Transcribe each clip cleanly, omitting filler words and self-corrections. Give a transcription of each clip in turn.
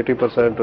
80%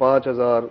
5,000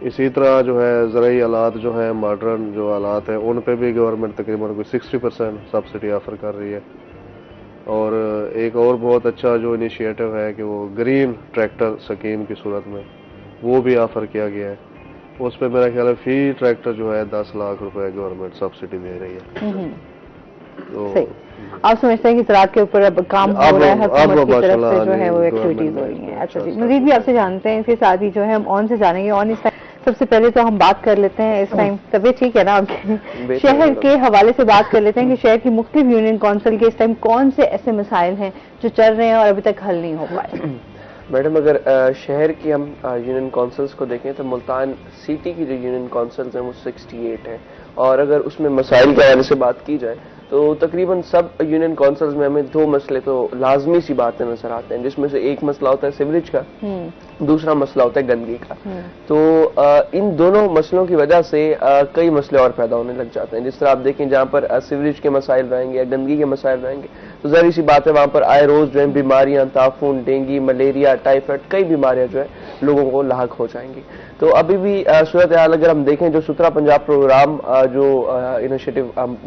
اسی طرح جو ہے زرعی آلات جو ہیں ماڈرن جو آلات ہیں ان پہ بھی گورنمنٹ تقریباً کوئی 60% سبسڈی آفر کر رہی ہے. اور ایک اور بہت اچھا جو انیشیٹو ہے کہ وہ گرین ٹریکٹر اسکیم کی صورت میں وہ بھی آفر کیا گیا ہے. اس پہ میرا خیال ہے فی ٹریکٹر جو ہے 10 لاکھ روپے گورنمنٹ سبسڈی دے رہی ہے. تو آپ سمجھتے ہیں کہ زراعت کے اوپر اب کام ہو رہا ہے حکومت کی طرف سے جو ہے وہ ایکٹیویٹیز ہو رہی ہیں. اچھا جی، مزید بھی آپ سے جانتے ہیں. اس کے ساتھ ہی جو ہے ہم آن سے جانیں گے. آن اس ٹائم سب سے پہلے تو ہم بات کر لیتے ہیں اس ٹائم طبیعت ٹھیک ہے نا آپ کی؟ شہر کے حوالے سے بات کر لیتے ہیں کہ شہر کی مختلف یونین کونسل کے اس ٹائم کون سے ایسے مسائل ہیں جو چل رہے ہیں اور ابھی تک حل نہیں ہو پائے. میڈم اگر شہر کی ہم یونین کونسلز کو دیکھیں تو ملتان سٹی کی جو یونین کونسلز ہیں وہ 68 ہیں. اور اگر اس میں مسائل کے حوالے سے بات کی جائے تو تقریباً سب یونین کونسلز میں ہمیں 2 مسئلے تو لازمی سی باتیں نظر آتے ہیں، جس میں سے ایک مسئلہ ہوتا ہے سیوریج کا، دوسرا مسئلہ ہوتا ہے گندگی کا. تو ان دونوں مسئلوں کی وجہ سے کئی مسئلے اور پیدا ہونے لگ جاتے ہیں. جس طرح آپ دیکھیں جہاں پر سیوریج کے مسائل رہیں گے یا گندگی کے مسائل رہیں گے تو ظاہر سی بات ہے وہاں پر آئے روز جو ہے بیماریاں، تعفن، ڈینگی، ملیریا، ٹائیفائڈ، کئی بیماریاں جو ہے لوگوں کو لاحق ہو جائیں گی. تو ابھی بھی صورتحال اگر ہم دیکھیں جو ستھرا پنجاب پروگرام جو انیشیٹو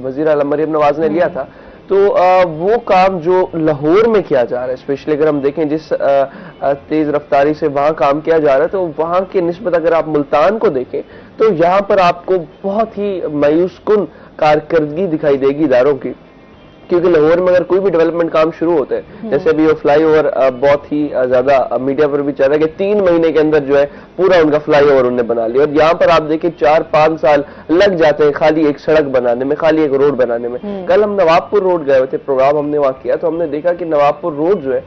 وزیر اعلیٰ مریم نواز نے لیا تھا تو وہ کام جو لاہور میں کیا جا رہا ہے، اسپیشلی اگر ہم دیکھیں جس تیز رفتاری سے وہاں کام کیا جا رہا ہے تو وہاں کی نسبت اگر آپ ملتان کو دیکھیں تو یہاں پر آپ کو بہت ہی مایوس کن کارکردگی دکھائی دے گی اداروں کی. کیونکہ لاہور میں اگر کوئی بھی ڈیولپمنٹ کام شروع ہوتے ہیں، جیسے ابھی وہ فلائی اوور بہت ہی زیادہ میڈیا پر بھی چل رہا ہے کہ 3 مہینے کے اندر جو ہے پورا ان کا فلائی اوور انہوں نے بنا لیا، اور یہاں پر آپ دیکھیں 4-5 سال لگ جاتے ہیں خالی ایک سڑک بنانے میں، خالی ایک روڈ بنانے میں. کل ہم نواب پور روڈ گئے ہوئے تھے، پروگرام ہم نے وہاں کیا تو ہم نے دیکھا کہ نواب پور روڈ جو ہے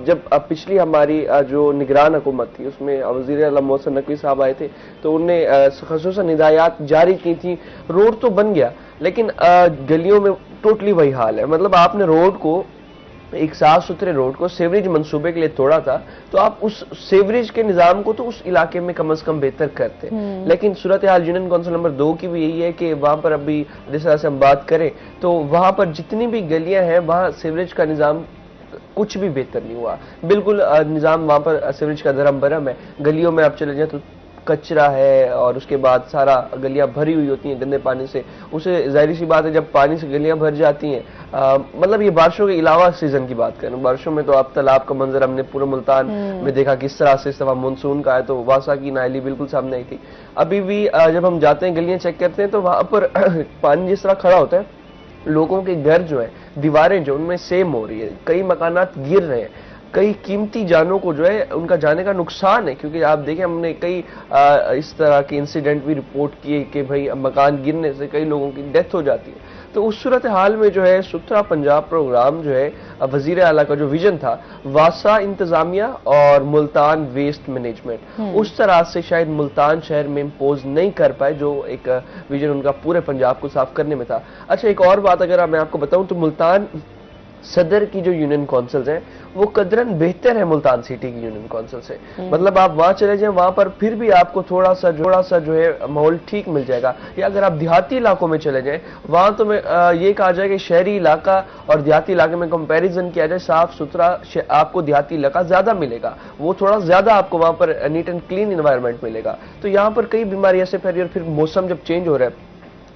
جب پچھلی ہماری جو نگران حکومت تھی اس میں وزیر اعلیٰ محسن نقوی صاحب آئے تھے تو انہوں نے خصوصاً ہدایات جاری کی تھی. روڈ تو بن گیا لیکن گلیوں میں ٹوٹلی وہی حال ہے. مطلب آپ نے روڈ کو، ایک صاف ستھرے روڈ کو سیوریج منصوبے کے لیے توڑا تھا تو آپ اس سیوریج کے نظام کو تو اس علاقے میں کم از کم بہتر کرتے. لیکن صورتحال یونین کونسل نمبر 2 کی بھی یہی ہے کہ وہاں پر ابھی جس طرح سے ہم بات کریں تو وہاں پر جتنی بھی گلیاں ہیں وہاں سیوریج کا نظام کچھ بھی بہتر نہیں ہوا. بالکل نظام وہاں پر سیوریج کا درہم برہم ہے. گلیوں میں آپ چلے جائیں تو کچرا ہے اور اس کے بعد سارا گلیاں بھری ہوئی ہوتی ہیں گندے پانی سے. اسے ظاہری سی بات ہے جب پانی سے گلیاں بھر جاتی ہیں، مطلب یہ بارشوں کے علاوہ سیزن کی بات کریں، بارشوں میں تو اب تالاب کا منظر ہم نے پورے ملتان میں دیکھا کس طرح سے اس دفعہ مونسون کا ہے تو واسا کی نالی بالکل سامنے آئی تھی. ابھی بھی جب ہم جاتے ہیں گلیاں چیک کرتے ہیں تو وہاں پر پانی جس طرح کھڑا ہوتا ہے، لوگوں کے گھر جو ہے، دیواریں جو ان میں سیم ہو رہی ہے، کئی مکانات گر رہے ہیں، کئی قیمتی جانوں کو جو ہے ان کا جانے کا نقصان ہے. کیونکہ آپ دیکھیں ہم نے کئی اس طرح کے انسیڈنٹ بھی رپورٹ کیے کہ بھئی مکان گرنے سے کئی لوگوں کی ڈیتھ ہو جاتی ہے. تو اس صورتحال میں جو ہے ستھرا پنجاب پروگرام جو ہے وزیر اعلیٰ کا جو ویژن تھا واسا انتظامیہ اور ملتان ویسٹ مینجمنٹ اس طرح سے شاید ملتان شہر میں امپوز نہیں کر پائے جو ایک ویژن ان کا پورے پنجاب کو صاف کرنے میں تھا. اچھا ایک اور بات اگر میں آپ کو بتاؤں تو ملتان صدر کی جو یونین کونسلز ہیں وہ قدراً بہتر ہے ملتان سٹی کی یونین کونسل سے. مطلب آپ وہاں چلے جائیں وہاں پر پھر بھی آپ کو تھوڑا سا جو ہے ماحول ٹھیک مل جائے گا. یا اگر آپ دیہاتی علاقوں میں چلے جائیں وہاں تو یہ کہا جائے کہ شہری علاقہ اور دیہاتی علاقے میں کمپیریزن کیا جائے صاف ستھرا آپ کو دیہاتی علاقہ زیادہ ملے گا. وہ تھوڑا زیادہ آپ کو وہاں پر نیٹ اینڈ کلین انوائرمنٹ ملے گا. تو یہاں پر کئی بیماری ایسے پھیلی اور پھر موسم جب چینج ہو رہا ہے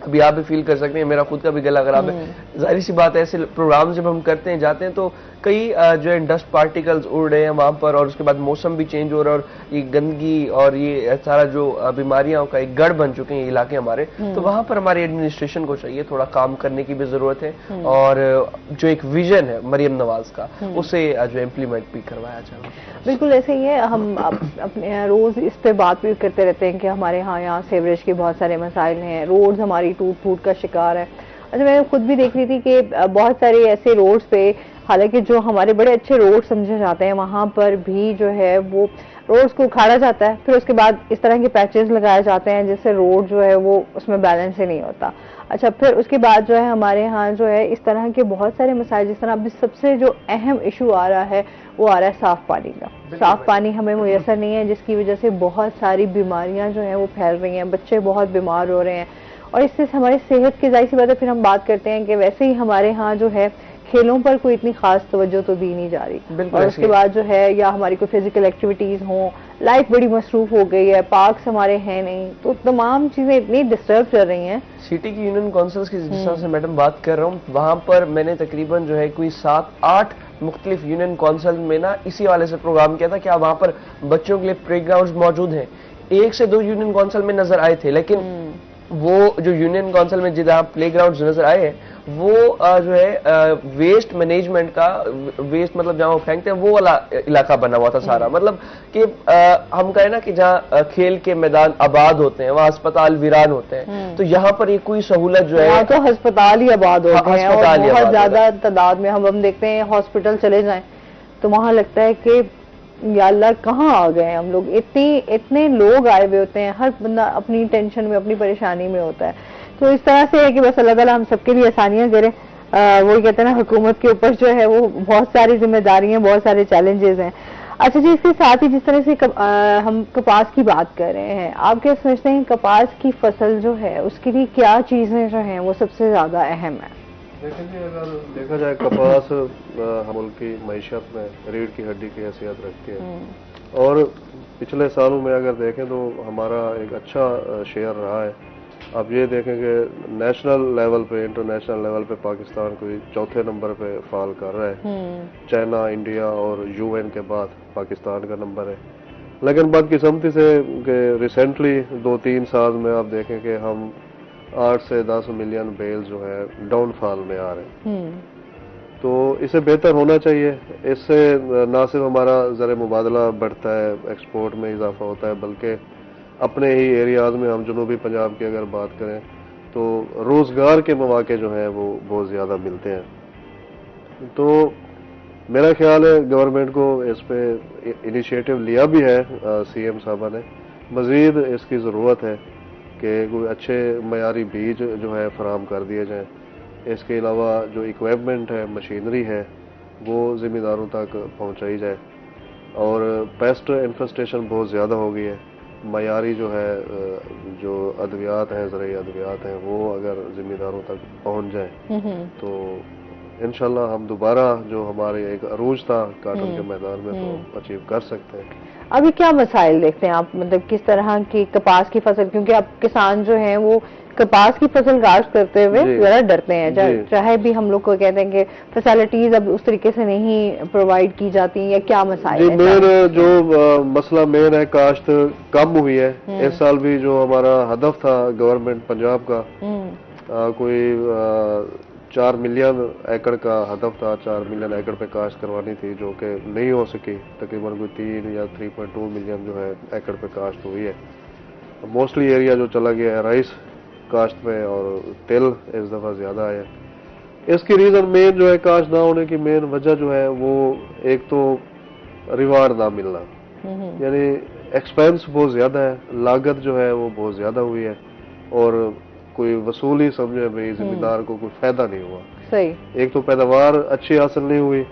ابھی آپ بھی فیل کر سکتے ہیں، میرا خود کا بھی گلا خراب ہے. ظاہر سی بات ہے ایسے پروگرام جب ہم کرتے ہیں جاتے ہیں تو کئی جو ہے ڈسٹ پارٹیکلز اڑ رہے ہیں وہاں پر اور اس کے بعد موسم بھی چینج ہو رہا ہے اور یہ گندگی اور یہ سارا جو بیماریاں کا ایک گڑھ بن چکے ہیں یہ علاقے ہمارے. تو وہاں پر ہماری ایڈمنسٹریشن کو چاہیے تھوڑا کام کرنے کی بھی ضرورت ہے اور جو ایک ویژن ہے مریم نواز کا اسے جو امپلیمنٹ بھی کروایا جائے. بالکل ایسے ہی ہے. ہم اپنے روز اس پہ بات بھی کرتے رہتے ہیں کہ ہمارے ہاں یہاں سیوریج کے بہت سارے مسائل ہیں، روڈز ہماری ٹوٹ پھوٹ کا شکار ہے. اچھا میں خود بھی دیکھ رہی تھی کہ بہت سارے ایسے روڈز پہ حالانکہ جو ہمارے بڑے اچھے روڈ سمجھے جاتے ہیں وہاں پر بھی جو ہے وہ روڈز کو اکھاڑا جاتا ہے، پھر اس کے بعد اس طرح کے پیچز لگائے جاتے ہیں جس سے روڈ جو ہے وہ اس میں بیلنس ہی نہیں ہوتا. اچھا پھر اس کے بعد جو ہے ہمارے ہاں جو ہے اس طرح کے بہت سارے مسائل، جس طرح ابھی سب سے جو اہم ایشو آ رہا ہے وہ آ رہا ہے صاف پانی کا. صاف پانی ہمیں میسر نہیں ہے جس کی وجہ سے بہت ساری بیماریاں جو ہیں وہ پھیل رہی ہیں، بچے بہت بیمار ہو رہے ہیں اور اس سے ہماری صحت کی ظاہر سی بات ہے. پھر ہم بات کرتے ہیں کہ ویسے ہی ہمارے ہاں جو ہے کھیلوں پر کوئی اتنی خاص توجہ تو دی نہیں جا رہی، اور اس کے بعد جو ہے یا ہماری کوئی فزیکل ایکٹیویٹیز ہوں، لائف بڑی مصروف ہو گئی ہے، پارکس ہمارے ہیں نہیں، تو تمام چیزیں اتنی ڈسٹرب چل رہی ہیں. سٹی کی یونین کونسلز کی جس طرح سے میڈم بات کر رہا ہوں، وہاں پر میں نے تقریباً جو ہے کوئی 7-8 مختلف یونین کونسل میں نا اسی والے سے پروگرام کیا تھا کہ وہاں پر بچوں کے لیے پلے گراؤنڈز موجود ہیں. 1 سے 2 یونین کونسل میں نظر آئے تھے، لیکن وہ جو یونین کونسل میں جہاں پلے گراؤنڈز نظر آئے ہیں وہ جو ہے ویسٹ مینجمنٹ کا، ویسٹ مطلب جہاں وہ پھینکتے ہیں وہ والا علاقہ بنا ہوا تھا سارا. مطلب کہ ہم کہیں نا کہ جہاں کھیل کے میدان آباد ہوتے ہیں وہاں ہسپتال ویران ہوتے ہیں، تو یہاں پر یہ کوئی سہولت جو ہے یہاں تو ہسپتال ہی آباد ہوتے ہیں، اور بہت زیادہ تعداد میں ہم دیکھتے ہیں ہاسپٹل چلے جائیں تو وہاں لگتا ہے کہ یا اللہ کہاں آ گئے ہم لوگ، اتنے لوگ آئے ہوئے ہوتے ہیں، ہر بندہ اپنی ٹینشن میں اپنی پریشانی میں ہوتا ہے. تو اس طرح سے ہے کہ بس اللہ تعالیٰ ہم سب کے لیے آسانیاں کرے. وہی کہتے ہیں نا حکومت کے اوپر جو ہے وہ بہت ساری ذمہ داریاں، بہت سارے چیلنجز ہیں. اچھا جی، اس کے ساتھ ہی جس طرح سے ہم کپاس کی بات کر رہے ہیں، آپ کیا سمجھتے ہیں کپاس کی فصل جو ہے اس کے لیے کیا چیزیں جو ہیں وہ سب سے زیادہ اہم ہیں؟ دیکھیں جی، اگر دیکھا جائے کپاس ملک کی معیشت میں ریڑھ کی ہڈی کی حیثیت رکھتی ہے، اور پچھلے سالوں میں اگر دیکھیں تو ہمارا ایک اچھا شیئر رہا ہے. آپ یہ دیکھیں کہ نیشنل لیول پہ، انٹرنیشنل لیول پہ پاکستان کوئی 4تھے نمبر پہ فال کر رہا ہے. چائنا، انڈیا اور UN کے بعد پاکستان کا نمبر ہے. لیکن بدقسمتی سے کہ ریسنٹلی 2-3 سال میں آپ دیکھیں کہ ہم 8 سے 10 ملین بیل جو ہے ڈاؤن فال میں آ رہے ہیں. تو اسے بہتر ہونا چاہیے. اس سے نہ صرف ہمارا زر مبادلہ بڑھتا ہے، ایکسپورٹ میں اضافہ ہوتا ہے، بلکہ اپنے ہی ایریاز میں ہم جنوبی پنجاب کی اگر بات کریں تو روزگار کے مواقع جو ہیں وہ بہت زیادہ ملتے ہیں. تو میرا خیال ہے گورنمنٹ کو اس پہ انیشیٹو لیا بھی ہے CM صاحبہ نے. مزید اس کی ضرورت ہے کہ کوئی اچھے معیاری بیج جو ہے فراہم کر دیے جائیں. اس کے علاوہ جو اکوپمنٹ ہے، مشینری ہے، وہ ذمہ داروں تک پہنچائی جائے. اور پیسٹ انفسٹیشن بہت زیادہ ہو گئی ہے. معیاری جو ہے جو ادویات ہیں، زرعی ادویات ہیں، وہ اگر ذمہ داروں تک پہنچ جائیں تو انشاءاللہ ہم دوبارہ جو ہمارے ایک عروج تھا کاٹن کے میدان میں تو اچیو کر سکتے ہیں. ابھی کیا مسائل دیکھتے ہیں آپ، مطلب کس طرح کی کپاس کی فصل، کیونکہ اب کسان جو ہیں وہ کپاس کی فصل کاشت کرتے ہوئے ذرا ڈرتے ہیں، چاہے بھی ہم لوگ کو کہتے ہیں کہ فیسلٹیز اب اس طریقے سے نہیں پرووائڈ کی جاتی، یا کیا مسائل ہیں؟ مین جو مسئلہ مین ہے، کاشت کم ہوئی ہے. اس سال بھی جو ہمارا ہدف تھا گورنمنٹ پنجاب کا، کوئی 4 ملین ایکڑ کا ہدف تھا، 4 ملین ایکڑ پہ کاشت کروانی تھی، جو کہ نہیں ہو سکی. تقریباً کوئی 3 یا 3.2 ملین جو ہے ایکڑ پہ کاشت ہوئی ہے. موسٹلی ایریا جو چلا گیا ہے رائس کاشت میں، اور تل اس دفعہ زیادہ آیا. اس کی ریزن مین جو ہے کاشت نہ ہونے کی مین وجہ جو ہے وہ ایک تو ریوارڈ نہ ملنا، یعنی ایکسپینس بہت زیادہ ہے، لاگت جو ہے وہ بہت زیادہ ہوئی ہے، اور کوئی وصولی سمجھے بھائی ذمہ دار کو کوئی فائدہ نہیں ہوا. صحیح. ایک تو پیداوار اچھی حاصل نہیں ہوئی.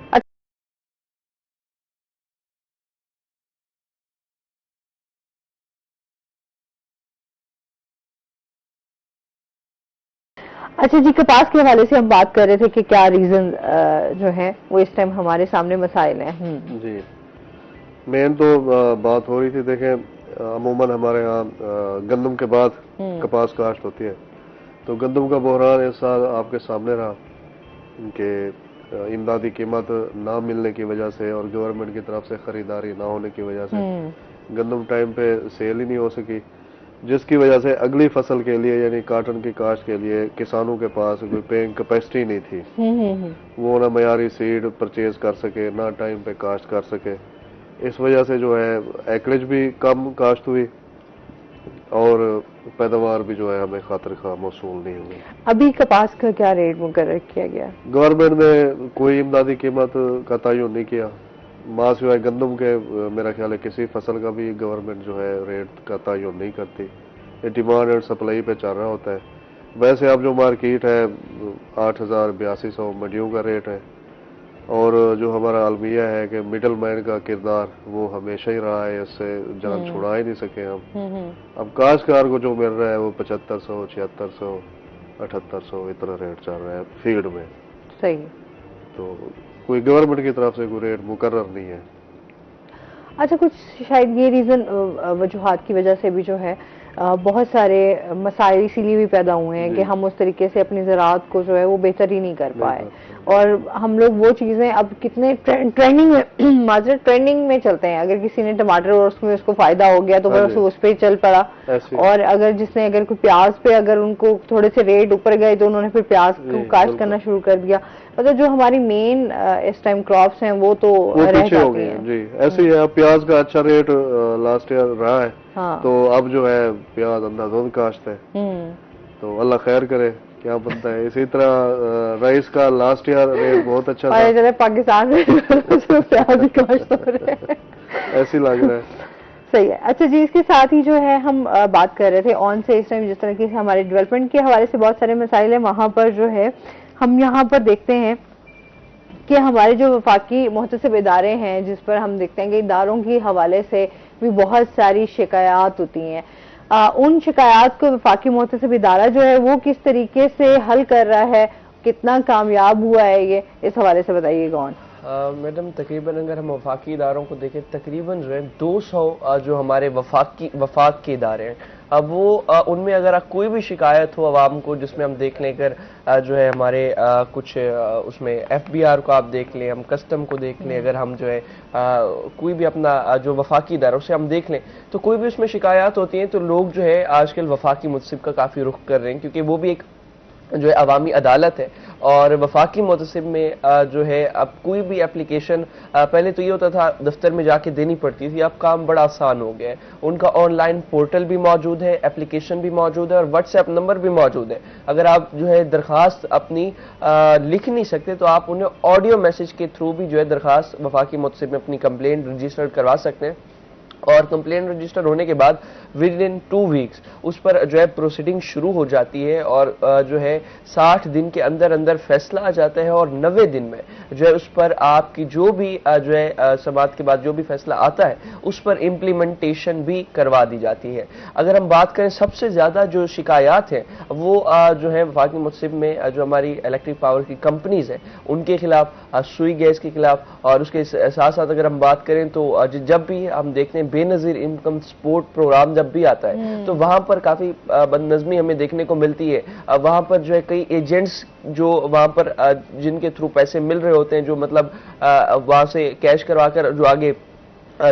اچھا جی، کپاس کے حوالے سے ہم بات کر رہے تھے کہ کیا ریزن جو ہے وہ اس ٹائم ہمارے سامنے مسائل ہیں. جی، مین تو بات ہو رہی تھی، دیکھیں عموماً ہمارے ہاں گندم کے بعد کپاس کاشت ہوتی ہے. تو گندم کا بحران اس سال آپ کے سامنے رہا کہ امدادی قیمت نہ ملنے کی وجہ سے اور گورنمنٹ کی طرف سے خریداری نہ ہونے کی وجہ سے گندم ٹائم پہ سیل ہی نہیں ہو سکی، جس کی وجہ سے اگلی فصل کے لیے یعنی کاٹن کی کاشت کے لیے کسانوں کے پاس کوئی پیئنگ کیپیسٹی نہیں تھی. وہ نہ معیاری سیڈ پرچیز کر سکے، نہ ٹائم پہ کاشت کر سکے. اس وجہ سے جو ہے ایکڑیج بھی کم کاشت ہوئی، اور پیداوار بھی جو ہے ہمیں خاطر خواہ موصول نہیں ہوئی. ابھی کپاس کا کیا ریٹ مقرر کیا گیا؟ گورنمنٹ نے کوئی امدادی قیمت کا تعین نہیں کیا، ماں سوائے گندم کے میرا خیال ہے کسی فصل کا بھی گورنمنٹ جو ہے ریٹ کا تعین نہیں کرتی. یہ ڈیمانڈ اور سپلائی پہ چل رہا ہوتا ہے. ویسے اب جو مارکیٹ ہے 8,8200 منڈیوں کا ریٹ ہے، اور جو ہمارا المیہ ہے کہ مڈل مین کا کردار وہ ہمیشہ ہی رہا ہے، اس سے جان چھڑا ہی نہیں سکے ہم. اب کاشتکار کو جو مل رہا ہے وہ 7500 7600 7800 اتنا ریٹ چل رہا ہے فیلڈ میں. صحیح. تو کوئی گورنمنٹ کی طرف سے کوئی ریٹ مقرر نہیں ہے. اچھا کچھ شاید یہ ریزن وجوہات کی وجہ سے بھی جو ہے بہت سارے مسائل اسی لیے بھی پیدا ہوئے ہیں کہ ہم اس طریقے سے اپنی زراعت کو جو ہے وہ بہتر ہی نہیں کر پائے, اور ہم لوگ وہ چیزیں اب کتنے ٹرینڈنگ میں معذرت ٹرینڈنگ میں چلتے ہیں. اگر کسی نے ٹماٹر اور اس میں اس کو فائدہ ہو گیا تو پھر اس پہ چل پڑا, اور اگر جس نے اگر کوئی پیاز پہ اگر ان کو تھوڑے سے ریٹ اوپر گئے تو انہوں نے پھر پیاز کو کاشت کرنا شروع کر دیا. مطلب جو ہماری مین اس ٹائم کراپس ہیں وہ تو رہ جاتی ہیں. جی ایسے ہی ہے. پیاز کا اچھا ریٹ لاسٹ ایئر رہا ہے, تو اب جو ہے پیاز اندھادھند کاشت ہے, تو اللہ خیر کرے کیا بنتا ہے. اسی طرح رائس کا لاسٹ ایئر ریٹ بہت اچھا تھا, پاکستان میں پیاز کی کاشت ہو رہے ہیں ایسے لگ رہا ہے. صحیح ہے. اچھا جی, اس کے ساتھ ہی جو ہے ہم بات کر رہے تھے آن سے, اس ٹائم جس طرح کی ہمارے ڈیولپمنٹ کے حوالے سے بہت سارے مسائل ہیں, وہاں پر جو ہے ہم یہاں پر دیکھتے ہیں کہ ہمارے جو وفاقی محتسب ادارے ہیں جس پر ہم دیکھتے ہیں کہ اداروں کے حوالے سے بھی بہت ساری شکایات ہوتی ہیں, ان شکایات کو وفاقی محتسب ادارہ جو ہے وہ کس طریقے سے حل کر رہا ہے, کتنا کامیاب ہوا ہے یہ, اس حوالے سے بتائیے گا. میڈم تقریباً اگر ہم وفاقی اداروں کو دیکھیں تقریباً جو ہے 200 جو ہمارے وفاق کے ادارے ہیں, اب وہ ان میں اگر کوئی بھی شکایت ہو عوام کو, جس میں ہم دیکھ لیں اگر جو ہے ہمارے کچھ اس میں FBR کو آپ دیکھ لیں, ہم کسٹم کو دیکھ لیں, اگر ہم جو ہے کوئی بھی اپنا جو وفاقی ادارہ اسے ہم دیکھ لیں تو کوئی بھی اس میں شکایات ہوتی ہیں تو لوگ جو ہے آج کل وفاقی محتسب کا کافی رخ کر رہے ہیں, کیونکہ وہ بھی ایک جو ہے عوامی عدالت ہے. اور وفاقی محتسب میں جو ہے اب کوئی بھی اپلیکیشن, پہلے تو یہ ہوتا تھا دفتر میں جا کے دینی پڑتی تھی, اب کام بڑا آسان ہو گیا ہے. ان کا آن لائن پورٹل بھی موجود ہے, اپلیکیشن بھی موجود ہے, اور واٹس ایپ نمبر بھی موجود ہے. اگر آپ جو ہے درخواست اپنی لکھ نہیں سکتے تو آپ انہیں آڈیو میسج کے تھرو بھی جو ہے درخواست وفاقی محتسب میں اپنی کمپلین رجسٹر کروا سکتے ہیں, اور کمپلین رجسٹر ہونے کے بعد ود ان 2 ویکس اس پر جو ہے پروسیڈنگ شروع ہو جاتی ہے, اور جو ہے 60 دن کے اندر اندر فیصلہ آ جاتا ہے, اور 90 دن میں جو ہے اس پر آپ کی جو بھی جو ہے سماعت کے بعد جو بھی فیصلہ آتا ہے اس پر امپلیمنٹیشن بھی کروا دی جاتی ہے. اگر ہم بات کریں سب سے زیادہ جو شکایات ہیں وہ جو ہے وفاقی محتسب میں جو ہماری الیکٹرک پاور کی کمپنیز ہیں ان کے خلاف, سوئی گیس کے خلاف, اور اس کے ساتھ ساتھ اگر ہم بات کریں تو جب بھی ہم دیکھتے ہیں بے نظیر انکم سپورٹ پروگرام جب بھی آتا ہے تو وہاں پر کافی بد نظمی ہمیں دیکھنے کو ملتی ہے. وہاں پر جو ہے کئی ایجنٹس جو وہاں پر جن کے تھرو پیسے مل رہے ہوتے ہیں, جو مطلب وہاں سے کیش کروا کر جو آگے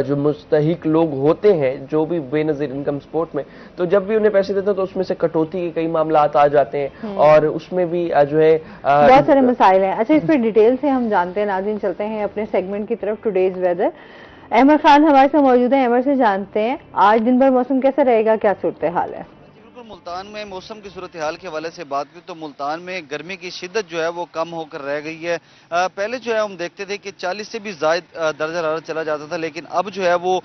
جو مستحق لوگ ہوتے ہیں جو بھی بے نظیر انکم سپورٹ میں, تو جب بھی انہیں پیسے دیتے ہیں تو اس میں سے کٹوتی کے کئی معاملات آ جاتے ہیں, اور اس میں بھی جو ہے بہت سارے مسائل ہیں. اچھا اس پہ ڈیٹیل سے ہم جانتے ہیں. ناظرین چلتے ہیں اپنے سیگمنٹ کی طرف, ٹوڈیز ویدر. احمد خان ہمارے ساتھ موجود ہیں, احمد سے جانتے ہیں آج دن بھر موسم کیسا رہے گا, کیا صورتحال ہے؟ ملتان میں موسم کی صورتحال کے حوالے سے بات کریں تو ملتان میں گرمی کی شدت جو ہے وہ کم ہو کر رہ گئی ہے. پہلے جو ہے ہم دیکھتے تھے کہ 40 سے بھی زائد درجہ حرارت چلا جاتا تھا, لیکن اب جو ہے وہ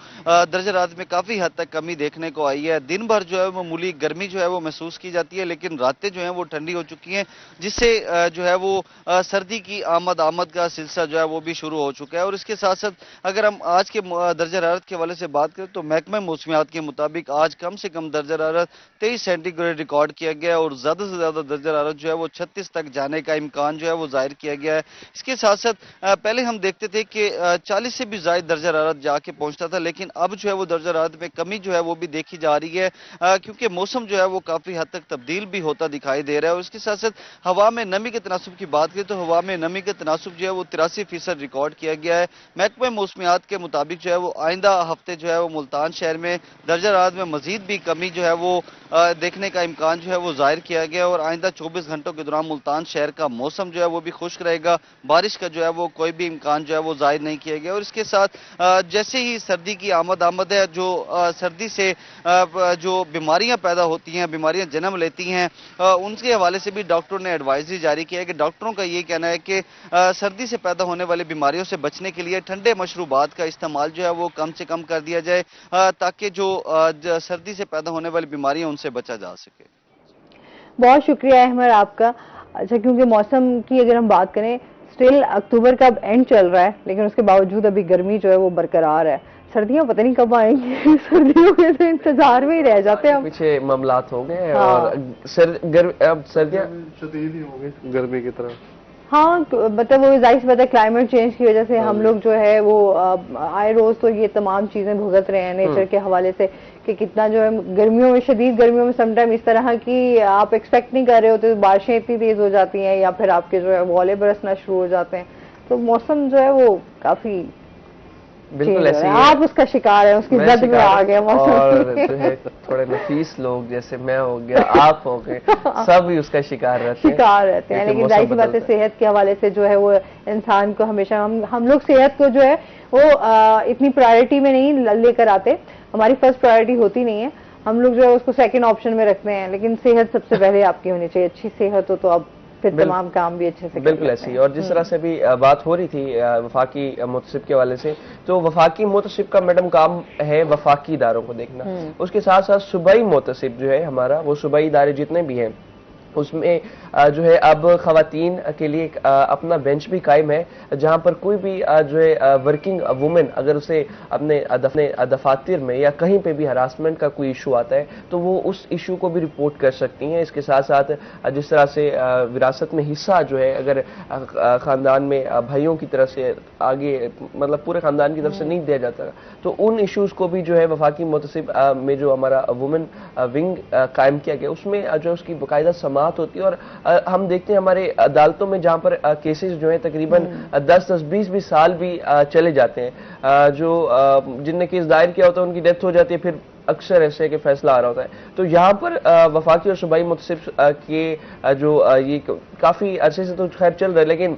درجہ حرارت میں کافی حد تک کمی دیکھنے کو آئی ہے. دن بھر جو ہے وہ معمولی گرمی جو ہے وہ محسوس کی جاتی ہے, لیکن راتیں جو ہیں وہ ٹھنڈی ہو چکی ہیں, جس سے جو ہے وہ سردی کی آمد کا سلسلہ جو ہے وہ بھی شروع ہو چکا ہے. اور اس کے ساتھ ساتھ اگر ہم آج کے درجہ حرارت کے حوالے سے بات کریں تو محکمہ موسمیات کے مطابق آج کم سے کم درجہ حرارت 23 سینٹی گریڈ ریکارڈ کیا گیا, اور زیادہ سے زیادہ درجہ حرارت جو ہے وہ 36 تک جانے کا امکان جو ہے وہ ظاہر کیا گیا ہے. اس کے ساتھ ساتھ پہلے ہم دیکھتے تھے کہ 40 سے بھی زائد درجہ حرارت جا کے پہنچتا تھا, لیکن اب جو ہے وہ درجہ حرارت میں کمی جو ہے وہ بھی دیکھی جا رہی ہے, کیونکہ موسم جو ہے وہ کافی حد تک تبدیل بھی ہوتا دکھائی دے رہا ہے. اور اس کے ساتھ ساتھ ہوا میں نمی کے تناسب کی بات کریں تو ہوا میں نمی کا تناسب جو ہے وہ 83% ریکارڈ کیا گیا ہے. محکمہ موسمیات کے مطابق جو ہے وہ آئندہ ہفتے جو ہے وہ ملتان شہر میں درجہ حرارت میں مزید بھی کمی جو ہے وہ دیکھنے کا امکان جو ہے وہ ظاہر کیا گیا, اور آئندہ 24 گھنٹوں کے دوران ملتان شہر کا موسم جو ہے وہ بھی خشک رہے گا. بارش کا جو ہے وہ کوئی بھی امکان جو ہے وہ ظاہر نہیں کیا گیا. اور اس کے ساتھ جیسے ہی سردی کی آمد ہے, جو سردی سے جو بیماریاں پیدا ہوتی ہیں, بیماریاں جنم لیتی ہیں, ان کے حوالے سے بھی ڈاکٹروں نے ایڈوائزری جاری کیا ہے کہ ڈاکٹروں کا یہ کہنا ہے کہ سردی سے پیدا ہونے والی بیماریوں سے بچنے کے لیے ٹھنڈے مشروبات کا استعمال جو ہے وہ کم سے کم کر دیا جائے, تاکہ جو سردی سے پیدا ہونے والی بیماریاں ان سے بچا جا سکے. بہت شکریہ احمد آپ کا. اچھا کیونکہ موسم کی اگر ہم بات کریں, سٹل اکتوبر کا اب اینڈ چل رہا ہے, لیکن اس کے باوجود ابھی گرمی جو ہے وہ برقرار ہے. سردیاں پتہ نہیں کب آئیں گی, سردیوں کے تو انتظار میں ہی رہ جاتے ہیں. پیچھے معاملات ہو گئے, اور اب سردیاں شدید ہی ہوں گے گرمی کی طرح. ہاں مطلب وہ ظاہر سی بات ہے کلائمیٹ چینج کی وجہ سے ہم لوگ جو ہے وہ آئے روز تو یہ تمام چیزیں بھگت رہے ہیں نیچر کے حوالے سے کہ کتنا جو ہے گرمیوں میں شدید گرمیوں میں سم ٹائم اس طرح کی آپ ایکسپیکٹ نہیں کر رہے ہوتے بارشیں اتنی تیز ہو جاتی ہیں یا پھر آپ کے جو ہے اولے برسنا شروع ہو جاتے ہیں تو موسم جو ہے وہ کافی بالکل ایسے ہی آپ اس کا شکار ہیں اس کی زد میں آ گئے موسم اور جو ہے تھوڑے نفیس لوگ جیسے میں ہو گیا آپ ہو گئے سب ہی اس کا شکار رہتے ہیں لیکن ظاہر سی بات ہے صحت کے حوالے سے جو ہے وہ انسان کو ہمیشہ ہم لوگ صحت کو جو ہے وہ اتنی پرائرٹی میں نہیں لے کر آتے ہماری فرسٹ پرائرٹی ہوتی نہیں ہے ہم لوگ جو ہے اس کو سیکنڈ آپشن میں رکھتے ہیں لیکن صحت سب سے پہلے آپ کی ہونی چاہیے اچھی صحت ہو تو اب پھر تمام کام بھی اچھے سے بالکل ایسی اور جس طرح سے بھی بات ہو رہی تھی وفاقی محتسب کے حوالے سے تو وفاقی محتسب کا میڈم کام ہے وفاقی اداروں کو دیکھنا اس کے ساتھ ساتھ صوبائی محتسب جو ہے ہمارا وہ صوبائی ادارے جتنے بھی ہیں اس میں جو ہے اب خواتین کے لیے اپنا بینچ بھی قائم ہے جہاں پر کوئی بھی جو ہے ورکنگ وومن اگر اسے اپنے دفاتر میں یا کہیں پہ بھی ہراسمنٹ کا کوئی ایشو آتا ہے تو وہ اس ایشو کو بھی رپورٹ کر سکتی ہیں اس کے ساتھ ساتھ جس طرح سے وراثت میں حصہ جو ہے اگر خاندان میں بھائیوں کی طرف سے آگے مطلب پورے خاندان کی طرف سے نہیں دیا جاتا تو ان ایشوز کو بھی جو ہے وفاقی محتسب میں جو ہمارا وومن ونگ قائم کیا گیا اس میں جو اس کی باقاعدہ ہوتی ہے اور ہم دیکھتے ہیں ہمارے عدالتوں میں جہاں پر کیسز جو ہیں تقریباً 10-20 سال بھی چلے جاتے ہیں جو جن نے کیس دائر کیا ہوتا ہے ان کی ڈیتھ ہو جاتی ہے پھر اکثر ایسے کہ فیصلہ آ رہا ہوتا ہے تو یہاں پر وفاقی اور صوبائی محتسب کے جو یہ کافی عرصے سے تو خیر چل رہا ہے لیکن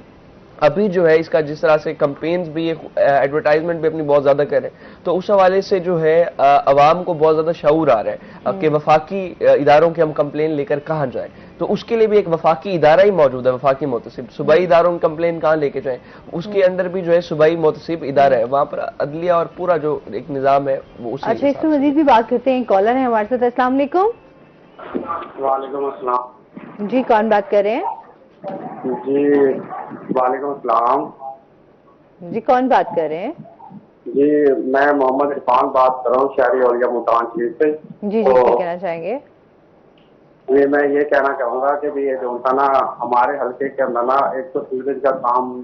ابھی جو ہے اس کا جس طرح سے کمپینز بھی ایڈورٹائزمنٹ بھی اپنی بہت زیادہ کر رہے ہیں تو اس حوالے سے جو ہے عوام کو بہت زیادہ شعور آ رہا ہے کہ وفاقی اداروں کے ہم کمپلین لے کر کہاں جائیں تو اس کے لیے بھی ایک وفاقی ادارہ ہی موجود ہے وفاقی محتسب صوبائی اداروں کی کمپلین کہاں لے کے جائیں اس کے اندر بھی جو ہے صوبائی محتسب ادارہ ہے وہاں پر عدلیہ اور پورا جو ایک نظام ہے وہ اسی اچھا اس میں مزید بھی بات کرتے ہیں کالر ہے ہمارے ساتھ السلام علیکم وعلیکم السلام جی کون بات کر رہے ہیں جی وعلیکم السلام جی کون بات کر رہے ہیں جی میں محمد عرفان بات کر رہا ہوں شہری اولیا ملتان شریف سے جی جی کیا کہنا چاہیں گے جی میں یہ کہنا چاہوں گا کہ یہ جو ہوتا نا ہمارے حلقے کے اندر نا ایک تو سیوریج کا کام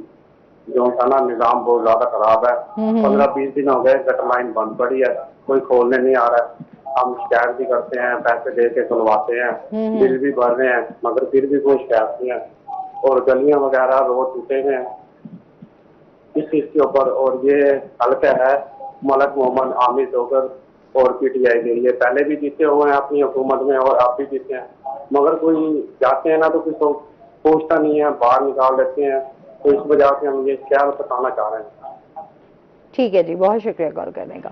جو ہوتا نا نظام بہت زیادہ خراب ہے 15-20 دن ہو گئے گٹر لائن بند پڑی ہے کوئی کھولنے نہیں آ رہا ہے ہم شکایت بھی کرتے ہیں پیسے دے کے کھلواتے ہیں بل بھی بھر رہے ہیں مگر پھر بھی کوئی شکایت نہیں ہے اور گلیاں وغیرہ روڈ ٹوٹے ہوئے ہیں اس چیز کے اوپر اور یہ حلقہ ہے ملک محمد عامر ڈوگر اور پی ٹی آئی کے لیے پہلے بھی جیتے ہوئے ہیں اپنی حکومت میں اور آپ بھی جیتے ہیں مگر کوئی جاتے ہیں نا تو کچھ پوچھتا نہیں ہے باہر نکال دیتے ہیں تو اس وجہ سے ہم یہ خیال بتانا چاہ رہے ہیں ٹھیک ہے جی بہت شکریہ کال کرنے کا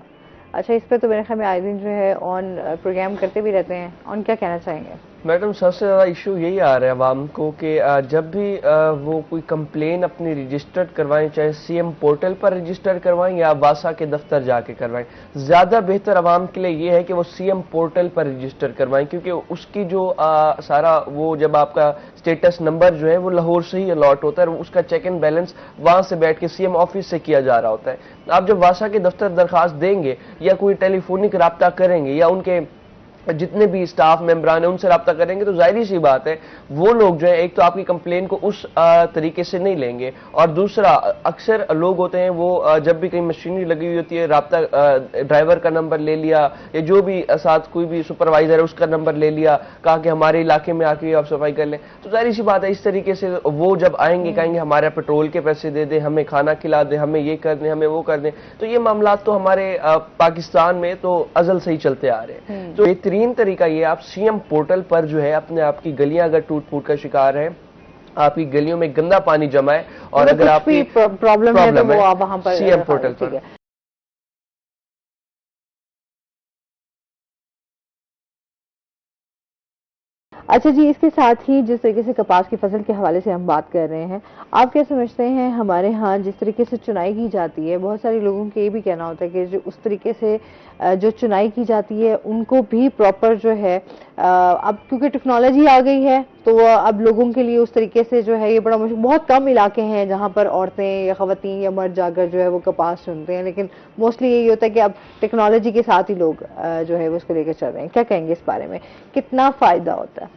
اچھا اس پہ تو میرے خیال میں آئے دن جو ہے آن پروگرام کرتے بھی رہتے ہیں آن کیا کہنا چاہیں گے میڈم سب سے زیادہ ایشو یہی آ رہا ہے عوام کو کہ جب بھی وہ کوئی کمپلین اپنی رجسٹرڈ کروائیں چاہے سی ایم پورٹل پر رجسٹر کروائیں یا واسا کے دفتر جا کے کروائیں زیادہ بہتر عوام کے لیے یہ ہے کہ وہ سی ایم پورٹل پر رجسٹر کروائیں کیونکہ اس کی جو سارا وہ جب آپ کا اسٹیٹس نمبر جو ہے وہ لاہور سے ہی الاٹ ہوتا ہے اور اس کا چیک اینڈ بیلنس وہاں سے بیٹھ کے سی ایم آفس سے کیا جا رہا ہوتا ہے آپ جب واسا کے دفتر درخواست دیں گے یا کوئی ٹیلی فونک رابطہ کریں گے یا ان کے جتنے بھی اسٹاف ممبران ہیں ان سے رابطہ کریں گے تو ظاہری سی بات ہے وہ لوگ جو ہے ایک تو آپ کی کمپلین کو اس طریقے سے نہیں لیں گے اور دوسرا اکثر لوگ ہوتے ہیں وہ جب بھی کہیں مشینری لگی ہوئی ہوتی ہے رابطہ ڈرائیور کا نمبر لے لیا یا جو بھی ساتھ کوئی بھی سپروائزر ہے اس کا نمبر لے لیا کہا کہ ہمارے علاقے میں آ کے آپ صفائی کر لیں تو ظاہری سی بات ہے اس طریقے سے وہ جب آئیں گے کہیں گے ہمارے پیٹرول کے پیسے دے دیں ہمیں کھانا کھلا دیں ہمیں یہ کر دیں ہمیں وہ کر دیں تو یہ معاملات تو ہمارے پاکستان میں تو ازل سے ہی چلتے آ رہے ہیں تو بہترین طریقہ یہ آپ سی ایم پورٹل پر جو ہے اپنے آپ کی گلیاں اگر ٹوٹ پھوٹ کا شکار ہے آپ کی گلیوں میں گندا پانی جمع ہے اور اگر آپ کی پرابلم ہے تو وہ آپ وہاں پر سی ایم پورٹل پر اچھا جی اس کے ساتھ ہی جس طریقے سے کپاس کی فصل کے حوالے سے ہم بات کر رہے ہیں آپ کیا سمجھتے ہیں ہمارے ہاں جس طریقے سے چنائی کی جاتی ہے بہت سارے لوگوں کے یہ بھی کہنا ہوتا ہے کہ جو اس طریقے سے جو چنائی کی جاتی ہے ان کو بھی پراپر جو ہے اب کیونکہ ٹیکنالوجی آ گئی ہے تو اب لوگوں کے لیے اس طریقے سے جو ہے یہ بڑا بہت کم علاقے ہیں جہاں پر عورتیں یا خواتین یا مرد جا کر جو ہے وہ کپاس چنتے ہیں لیکن موسٹلی یہی ہوتا ہے کہ اب ٹیکنالوجی کے ساتھ ہی لوگ جو ہے وہ اس کو لے کے چل رہے ہیں کیا کہیں گے اس بارے میں کتنا فائدہ ہوتا ہے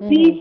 20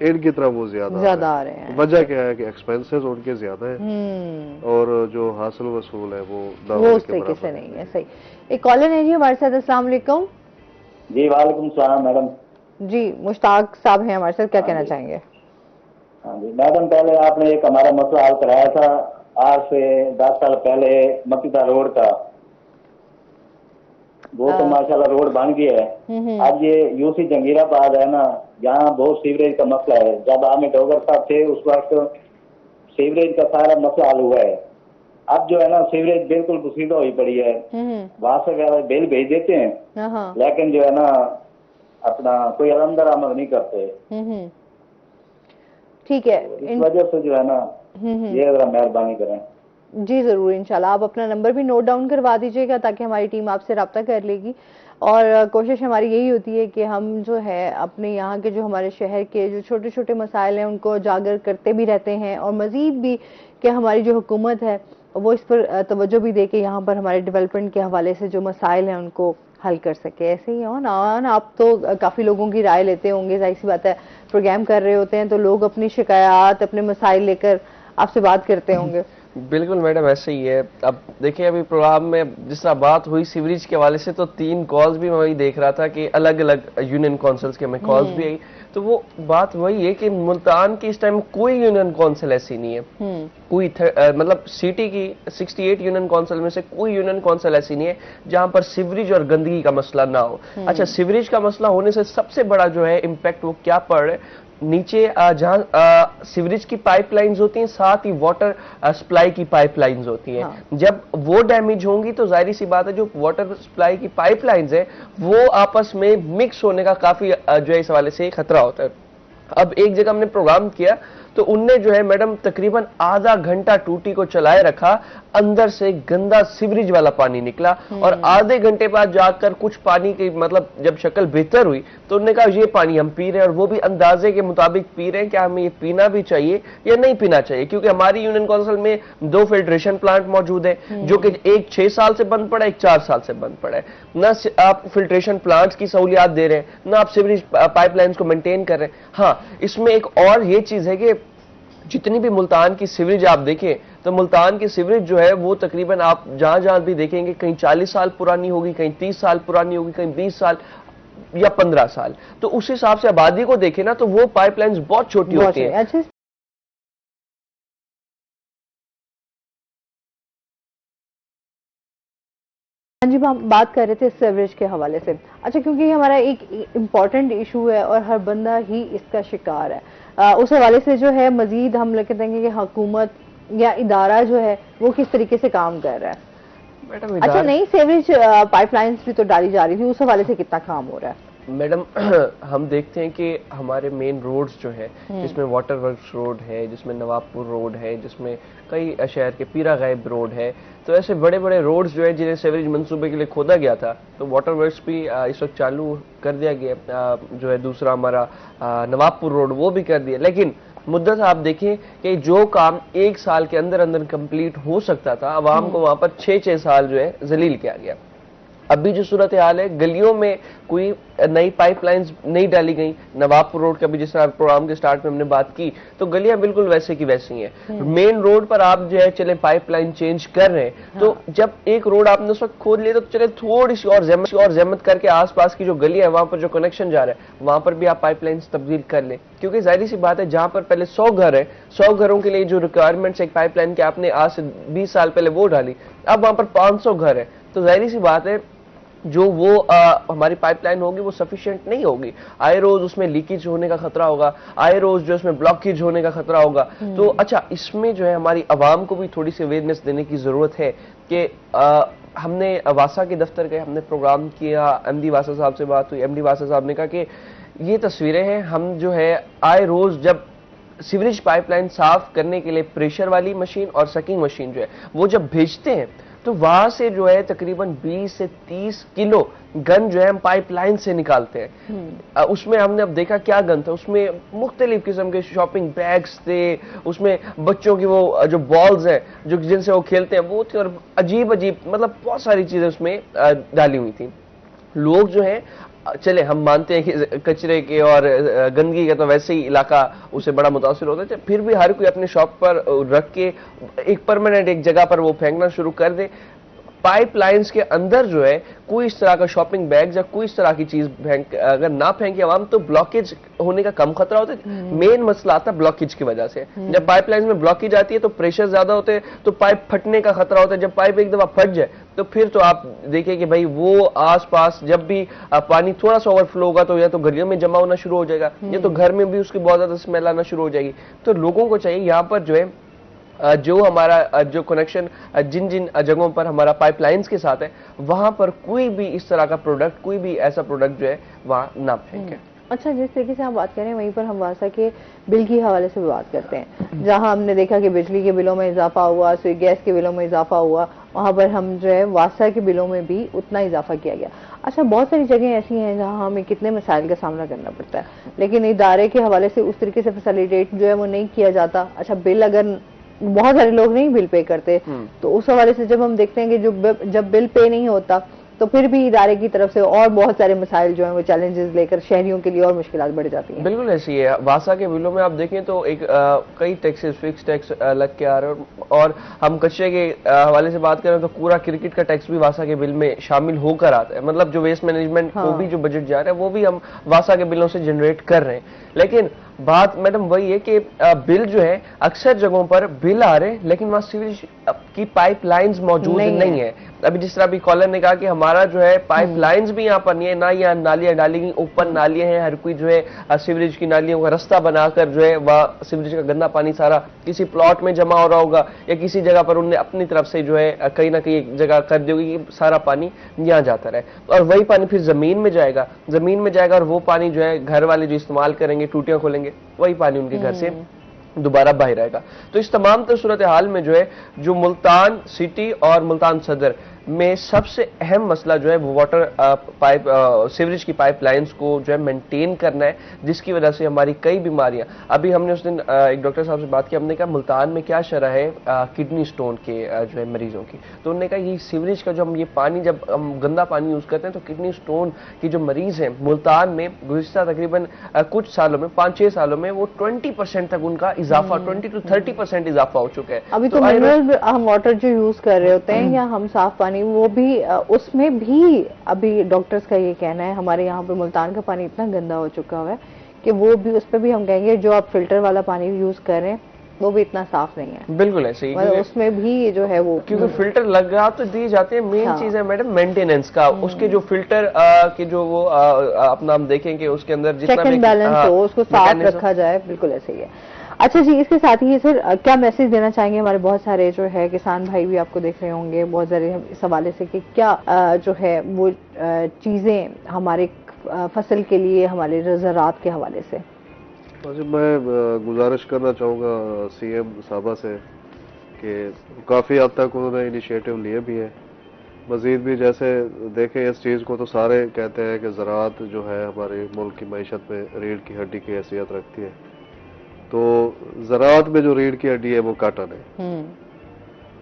ان کی طرف وہ زیادہ آ رہے ہیں. وجہ کیا ہے کہ ایکسپینسز ان کے زیادہ ہیں اور جو حاصل وصول ہے وہ اس طریقے سے نہیں ہے. صحیح. ایک کالر ہے جی ہمارے ساتھ. السلام علیکم. جی وعلیکم السلام میڈم. جی مشتاق صاحب ہیں ہمارے ساتھ, کیا کہنا چاہیں گے؟ ہاں جی میڈم, پہلے آپ نے ایک ہمارا مسئلہ حل کرایا تھا آج سے 10 سال پہلے مکیدہ روڈ کا, وہ تو ماشاءاللہ روڈ بن گیا ہے. اب یہ یو سی جنگیرہ آباد ہے نا, یہاں بہت سیوریج کا مسئلہ ہے. جب عامر ڈوگر صاحب تھے اس وقت سیوریج کا سارا مسئلہ حل ہوا ہے. اب جو ہے نا سیوریج بالکل بسیدہ ہوئی پڑی ہے, وہاں سے بل بھیج دیتے ہیں لیکن جو ہے نا اپنا کوئی اندر آمد نہیں کرتے. ٹھیک ہے, اس وجہ سے جو ہے نا یہ ذرا مہربانی کریں. جی ضرور, انشاءاللہ. آپ اپنا نمبر بھی نوٹ ڈاؤن کروا دیجئے گا تاکہ ہماری ٹیم آپ سے رابطہ کر لے گی. اور کوشش ہماری یہی ہوتی ہے کہ ہم جو ہے اپنے یہاں کے جو ہمارے شہر کے جو چھوٹے چھوٹے مسائل ہیں ان کو اجاگر کرتے بھی رہتے ہیں, اور مزید بھی کہ ہماری جو حکومت ہے وہ اس پر توجہ بھی دے کے یہاں پر ہمارے ڈیولپمنٹ کے حوالے سے جو مسائل ہیں ان کو حل کر سکے. ایسے ہی ہو نا, آپ تو کافی لوگوں کی رائے لیتے ہوں گے, ظاہر سی بات ہے پروگرام کر رہے ہوتے ہیں تو لوگ اپنی شکایات اپنے مسائل لے کر آپ سے بات کرتے ہوں گے. بالکل میڈم ایسے ہی ہے. اب دیکھیں ابھی پروگرام میں جس طرح بات ہوئی سیوریج کے حوالے سے تو 3 کالز بھی میں وہی دیکھ رہا تھا کہ الگ الگ یونین کونسلز کے میں کالز بھی آئی, تو وہ بات وہی ہے کہ ملتان کی اس ٹائم کوئی یونین کونسل ایسی نہیں ہے, کوئی مطلب سٹی کی 68 یونین کونسل میں سے کوئی یونین کونسل ایسی نہیں ہے جہاں پر سیوریج اور گندگی کا مسئلہ نہ ہو. اچھا, سیوریج کا مسئلہ ہونے سے سب سے بڑا جو ہے امپیکٹ وہ کیا پڑ رہا ہے, نیچے جہاں سیوریج کی پائپ لائنز ہوتی ہیں ساتھ ہی واٹر سپلائی کی پائپ لائنز ہوتی ہیں, جب وہ ڈیمیج ہوں گی تو ظاہری سی بات ہے جو واٹر سپلائی کی پائپ لائنز ہیں وہ آپس میں مکس ہونے کا کافی جو ہے اس حوالے سے خطرہ ہوتا ہے. اب ایک جگہ ہم نے پروگرام کیا تو ان نے جو ہے میڈم تقریباً آدھا گھنٹہ ٹوٹی کو چلائے رکھا, اندر سے گندا سیوریج والا پانی نکلا, اور آدھے گھنٹے بعد جا کر کچھ پانی کی مطلب جب شکل بہتر ہوئی تو انہوں نے کہا یہ پانی ہم پی رہے ہیں, اور وہ بھی اندازے کے مطابق پی رہے ہیں کہ ہمیں یہ پینا بھی چاہیے یا نہیں پینا چاہیے, کیونکہ ہماری یونین کونسل میں 2 فلٹریشن پلانٹ موجود ہیں جو کہ ایک 6 سال سے بند پڑا ہے, ایک 4 سال سے بند پڑا ہے. نہ آپ فلٹریشن پلانٹس کی سہولیات دے رہے ہیں, نہ آپ سیوریج پائپ لائنز کو مینٹین کر رہے ہیں. ہاں, اس میں ایک اور یہ چیز ہے کہ جتنی بھی ملتان کی سیوریج آپ دیکھیں تو ملتان کی سیوریج جو ہے وہ تقریباً آپ جہاں جہاں بھی دیکھیں گے کہیں 40 سال پرانی ہوگی, کہیں 30 سال پرانی ہوگی, کہیں 20 سال یا 15 سال. تو اس حساب سے آبادی کو دیکھیں نا تو وہ پائپ لائنز بہت چھوٹی ہوتی ہیں. ہاں جی, ہم بات کر رہے تھے سیوریج کے حوالے سے. اچھا, کیونکہ یہ ہمارا ایک امپورٹنٹ ایشو ہے اور ہر بندہ ہی اس کا شکار ہے, اس حوالے سے جو ہے مزید ہم لوگ کہتے ہیں کہ حکومت یا ادارہ جو ہے وہ کس طریقے سے کام کر رہا ہے. اچھا, نئی سیوریج پائپ لائنز بھی تو ڈالی جا رہی تھی, اس حوالے سے کتنا کام ہو رہا ہے؟ میڈم ہم دیکھتے ہیں کہ ہمارے مین روڈز جو ہے جس میں واٹر ورکس روڈ ہے, جس میں نواب پور روڈ ہے, جس میں کئی شہر کے پیرا غائب روڈ ہے, تو ایسے بڑے بڑے روڈز جو ہیں جنہیں سیوریج منصوبے کے لیے کھودا گیا تھا تو واٹر ورکس بھی اس وقت چالو کر دیا گیا. جو ہے دوسرا ہمارا نواب پور روڈ وہ بھی کر دیا, لیکن مدت آپ دیکھیں کہ جو کام 1 سال کے اندر اندر کمپلیٹ ہو سکتا تھا عوام کو وہاں پر 6 سال جو ہے ذلیل کیا گیا. ابھی جو صورتحال ہے گلیوں میں کوئی نئی پائپ لائنز نہیں ڈالی گئی. نواب پور روڈ کا بھی جس طرح پروگرام کے سٹارٹ میں ہم نے بات کی تو گلیاں بالکل ویسے کی ویسی ہیں. مین روڈ پر آپ جو ہے چلیں پائپ لائن چینج کر رہے ہیں تو جب ایک روڈ آپ نے اس وقت کھود لیا تو چلے تھوڑی سی اور زحمت کر کے آس پاس کی جو گلیاں ہیں وہاں پر جو کنیکشن جا رہا ہے وہاں پر بھی آپ پائپ لائنز تبدیل کر لیں, کیونکہ ظاہری سی بات ہے جہاں پر پہلے 100 گھر ہے, 100 گھروں کے لیے جو ریکوائرمنٹس ایک پائپ لائن کے آپ نے آج سے 20 سال پہلے وہ ڈالی, اب وہاں پر 500 گھر ہے, تو ظاہری سی بات ہے جو وہ ہماری پائپ لائن ہوگی وہ سفیشینٹ نہیں ہوگی. آئے روز اس میں لیکیج ہونے کا خطرہ ہوگا, آئے روز جو اس میں بلاکیج ہونے کا خطرہ ہوگا. تو اچھا, اس میں جو ہے ہماری عوام کو بھی تھوڑی سی اویئرنیس دینے کی ضرورت ہے کہ ہم نے واسا کے دفتر گئے, ہم نے پروگرام کیا, ایم ڈی واسا صاحب سے بات ہوئی, ایم ڈی واسا صاحب نے کہا کہ یہ تصویریں ہیں, ہم جو ہے آئے روز جب سیوریج پائپ لائن صاف کرنے کے لیے پریشر والی مشین اور سکنگ مشین جو ہے وہ جب بھیجتے ہیں تو وہاں سے جو ہے تقریباً 20 سے 30 کلو گن جو ہے ہم پائپ لائن سے نکالتے ہیں. اس میں ہم نے اب دیکھا کیا گن تھا, اس میں مختلف قسم کے شاپنگ بیگز تھے, اس میں بچوں کی وہ جو بالز ہیں جو جن سے وہ کھیلتے ہیں وہ تھے, اور عجیب مطلب بہت ساری چیزیں اس میں ڈالی ہوئی تھیں. لوگ جو ہیں چلے ہم مانتے ہیں کہ کچرے کے اور گندگی کا تو ویسے ہی علاقہ اسے بڑا متاثر ہوتا ہے، پھر بھی ہر کوئی اپنے شاپ پر رکھ کے ایک پرماننٹ ایک جگہ پر وہ پھینکنا شروع کر دے. پائپ لائنز کے اندر جو ہے کوئی اس طرح کا شاپنگ بیگ یا کوئی اس طرح کی چیز اگر نہ پھینکے عوام تو بلاکیج ہونے کا کم خطرہ ہوتا ہے. مین مسئلہ آتا ہے بلاکیج کی وجہ سے. جب پائپ لائنز میں بلاکیج آتی ہے تو پریشر زیادہ ہوتے ہیں تو پائپ پھٹنے کا خطرہ ہوتا ہے. جب پائپ ایک دفعہ پھٹ جائے تو پھر تو آپ دیکھیں کہ بھائی وہ آس پاس جب بھی پانی تھوڑا سا اوور فلو ہوگا تو یا تو گلیوں میں جمع ہونا شروع ہو جائے گا یا تو گھر میں بھی اس کی بہت زیادہ اسمیل آنا شروع ہو جائے گی. تو لوگوں کو چاہیے یہاں پر جو ہے جو ہمارا جو کنیکشن جن جگہوں پر ہمارا پائپ لائنز کے ساتھ ہے وہاں پر کوئی بھی اس طرح کا پروڈکٹ کوئی بھی ایسا پروڈکٹ جو ہے وہاں نہ پھینکے. اچھا، جس طریقے سے ہم بات کریں وہیں پر ہم واسا کے بل کے حوالے سے بھی بات کرتے ہیں، جہاں ہم نے دیکھا کہ بجلی کے بلوں میں اضافہ ہوا، سوئی گیس کے بلوں میں اضافہ ہوا، وہاں پر ہم جو ہے واسا کے بلوں میں بھی اتنا اضافہ کیا گیا. اچھا، بہت ساری جگہیں ایسی ہیں جہاں ہمیں کتنے مسائل کا سامنا کرنا پڑتا ہے لیکن ادارے کے حوالے سے اس طریقے سے فیسیلیٹیٹ جو ہے وہ نہیں کیا جاتا. اچھا، بل اگر بہت سارے لوگ نہیں بل پے کرتے تو اس حوالے سے جب ہم دیکھتے ہیں کہ جب بل پے نہیں ہوتا تو پھر بھی ادارے کی طرف سے اور بہت سارے مسائل جو ہیں وہ چیلنجز لے کر شہریوں کے لیے اور مشکلات بڑھ جاتی ہیں. بالکل ایسی ہے. واسا کے بلوں میں آپ دیکھیں تو ایک کئی ٹیکسز فکس ٹیکس لگ کے آ رہے ہیں اور ہم کچرے کے حوالے سے بات کریں تو پورا کرکٹ کا ٹیکس بھی واسا کے بل میں شامل ہو کر آتا ہے. مطلب جو ویسٹ مینجمنٹ کو بھی جو بجٹ جا رہا ہے وہ بھی ہم واسا کے بلوں سے جنریٹ کر رہے ہیں. لیکن بات میڈم وہی ہے کہ بل جو ہے اکثر جگہوں پر بل آ رہے ہیں لیکن وہاں سیوریج کی پائپ لائنز موجود نہیں ہے. ابھی جس طرح ابھی کالر نے کہا کہ ہمارا جو ہے پائپ لائنز بھی یہاں پر نہیں ہے، نہ یہاں نالیاں ڈالی گئی، اوپن نالیاں ہیں. ہر کوئی جو ہے سیوریج کی نالیوں کا رستہ بنا کر جو ہے وہ سیوریج کا گندا پانی سارا کسی پلاٹ میں جمع ہو رہا ہوگا یا کسی جگہ پر انہوں نے اپنی طرف سے جو ہے کہیں نہ کہیں ایک جگہ کر دی ہوگی کہ سارا پانی یہاں جاتا رہے اور وہی پانی پھر زمین میں جائے گا اور وہ پانی جو ہے گھر والے جو استعمال کریں گے ٹوٹیاں کھولیں گے وہی پانی ان کے گھر سے دوبارہ باہر آئے گا. تو اس تمام تر صورتحال میں جو ہے جو ملتان سٹی اور ملتان صدر میں سب سے اہم مسئلہ جو ہے وہ واٹر پائپ سیوریج کی پائپ لائنز کو جو ہے مینٹین کرنا ہے جس کی وجہ سے ہماری کئی بیماریاں. ابھی ہم نے اس دن ایک ڈاکٹر صاحب سے بات کی، ہم نے کہا ملتان میں کیا شرح ہے کڈنی سٹون کے جو ہے مریضوں کی. تو انہوں نے کہا یہ سیوریج کا جو ہم یہ پانی جب ہم گندا پانی یوز کرتے ہیں تو کڈنی سٹون کی جو مریض ہیں ملتان میں گزشتہ تقریباً کچھ سالوں میں 5-6 سالوں میں وہ 20% تک ان کا اضافہ 20 to 30% اضافہ ہو چکا ہے. ابھی تو منرل ہم واٹر جو یوز کر رہے ہوتے ہیں یا ہم صاف پانی وہ بھی اس میں بھی ابھی ڈاکٹرز کا یہ کہنا ہے ہمارے یہاں پہ ملتان کا پانی اتنا گندا ہو چکا ہوا ہے کہ وہ بھی اس پہ بھی ہم کہیں گے جو آپ فلٹر والا پانی یوز کر رہے ہیں وہ بھی اتنا صاف نہیں ہے. بالکل ایسے ہی اس میں بھی جو ہے وہ کیونکہ فلٹر لگا تو دیے جاتے ہیں. مین چیز ہے میڈم مینٹیننس کا، اس کے جو فلٹر کے جو وہ اپنا ہم دیکھیں کہ اس کے اندر جتنا چیک اینڈ بیلنس ہو اس کو صاف رکھا جائے. بالکل ایسے ہی ہے. اچھا جی، اس کے ساتھ ہی سر کیا میسج دینا چاہیں گے ہمارے بہت سارے جو ہے کسان بھائی بھی آپ کو دیکھ رہے ہوں گے بہت سارے اس حوالے سے کہ کیا جو ہے وہ چیزیں ہمارے فصل کے لیے ہمارے زراعت کے حوالے سے؟ میں گزارش کرنا چاہوں گا سی ایم صاحبہ سے کہ کافی حد تک انہوں نے انیشیٹو لیے بھی ہیں، مزید بھی جیسے دیکھیں اس چیز کو تو سارے کہتے ہیں کہ زراعت جو ہے ہمارے ملک کی معیشت میں ریڑھ کی ہڈی کی حیثیت رکھتی ہے. تو زراعت میں جو ریڑھ کی ہڈی ہے وہ کاٹن ہے.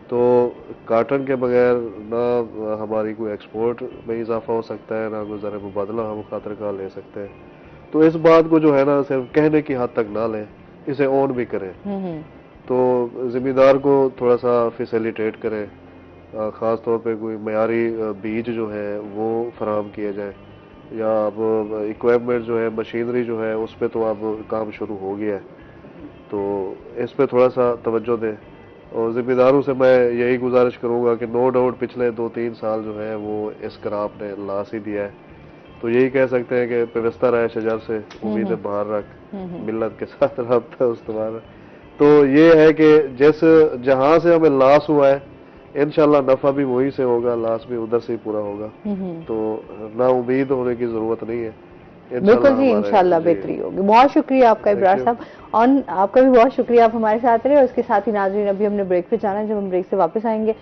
تو کاٹن کے بغیر نہ ہماری کوئی ایکسپورٹ میں اضافہ ہو سکتا ہے نہ کوئی زر مبادلہ ہم خاطر کا لے سکتے ہیں. تو اس بات کو جو ہے نا صرف کہنے کی حد تک نہ لیں، اسے اون بھی کریں. تو ذمہ دار کو تھوڑا سا فیسیلیٹیٹ کریں، خاص طور پہ کوئی معیاری بیج جو ہے وہ فراہم کیے جائے یا اب اکوپمنٹ جو ہے مشینری جو ہے اس پہ تو اب کام شروع ہو گیا ہے. تو اس پہ تھوڑا سا توجہ دیں اور ذمہ داروں سے میں یہی گزارش کروں گا کہ نو ڈاؤٹ پچھلے 2-3 سال جو ہے وہ اس کراپ نے لاس ہی دیا ہے. تو یہی کہہ سکتے ہیں کہ پیوستہ رہے شجر سے امید باہر رکھ، ملت کے ساتھ رابطہ استوار. تو یہ ہے کہ جس جہاں سے ہمیں لاس ہوا ہے انشاءاللہ نفع بھی وہیں سے ہوگا، لاس بھی ادھر سے ہی پورا ہوگا. تو نا امید ہونے کی ضرورت نہیں ہے. بالکل جی، انشاءاللہ بہتری ہوگی. بہت شکریہ آپ کا ابرار صاحب، اور آپ کا بھی بہت شکریہ آپ ہمارے ساتھ رہے. اور اس کے ساتھ ہی ناظرین ابھی ہم نے بریک پہ جانا ہے، جب ہم بریک سے واپس آئیں گے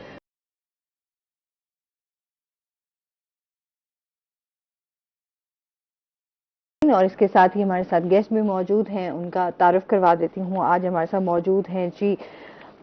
اور اس کے ساتھ ہی ہمارے ساتھ گیسٹ بھی موجود ہیں، ان کا تعارف کروا دیتی ہوں. آج ہمارے ساتھ موجود ہیں جی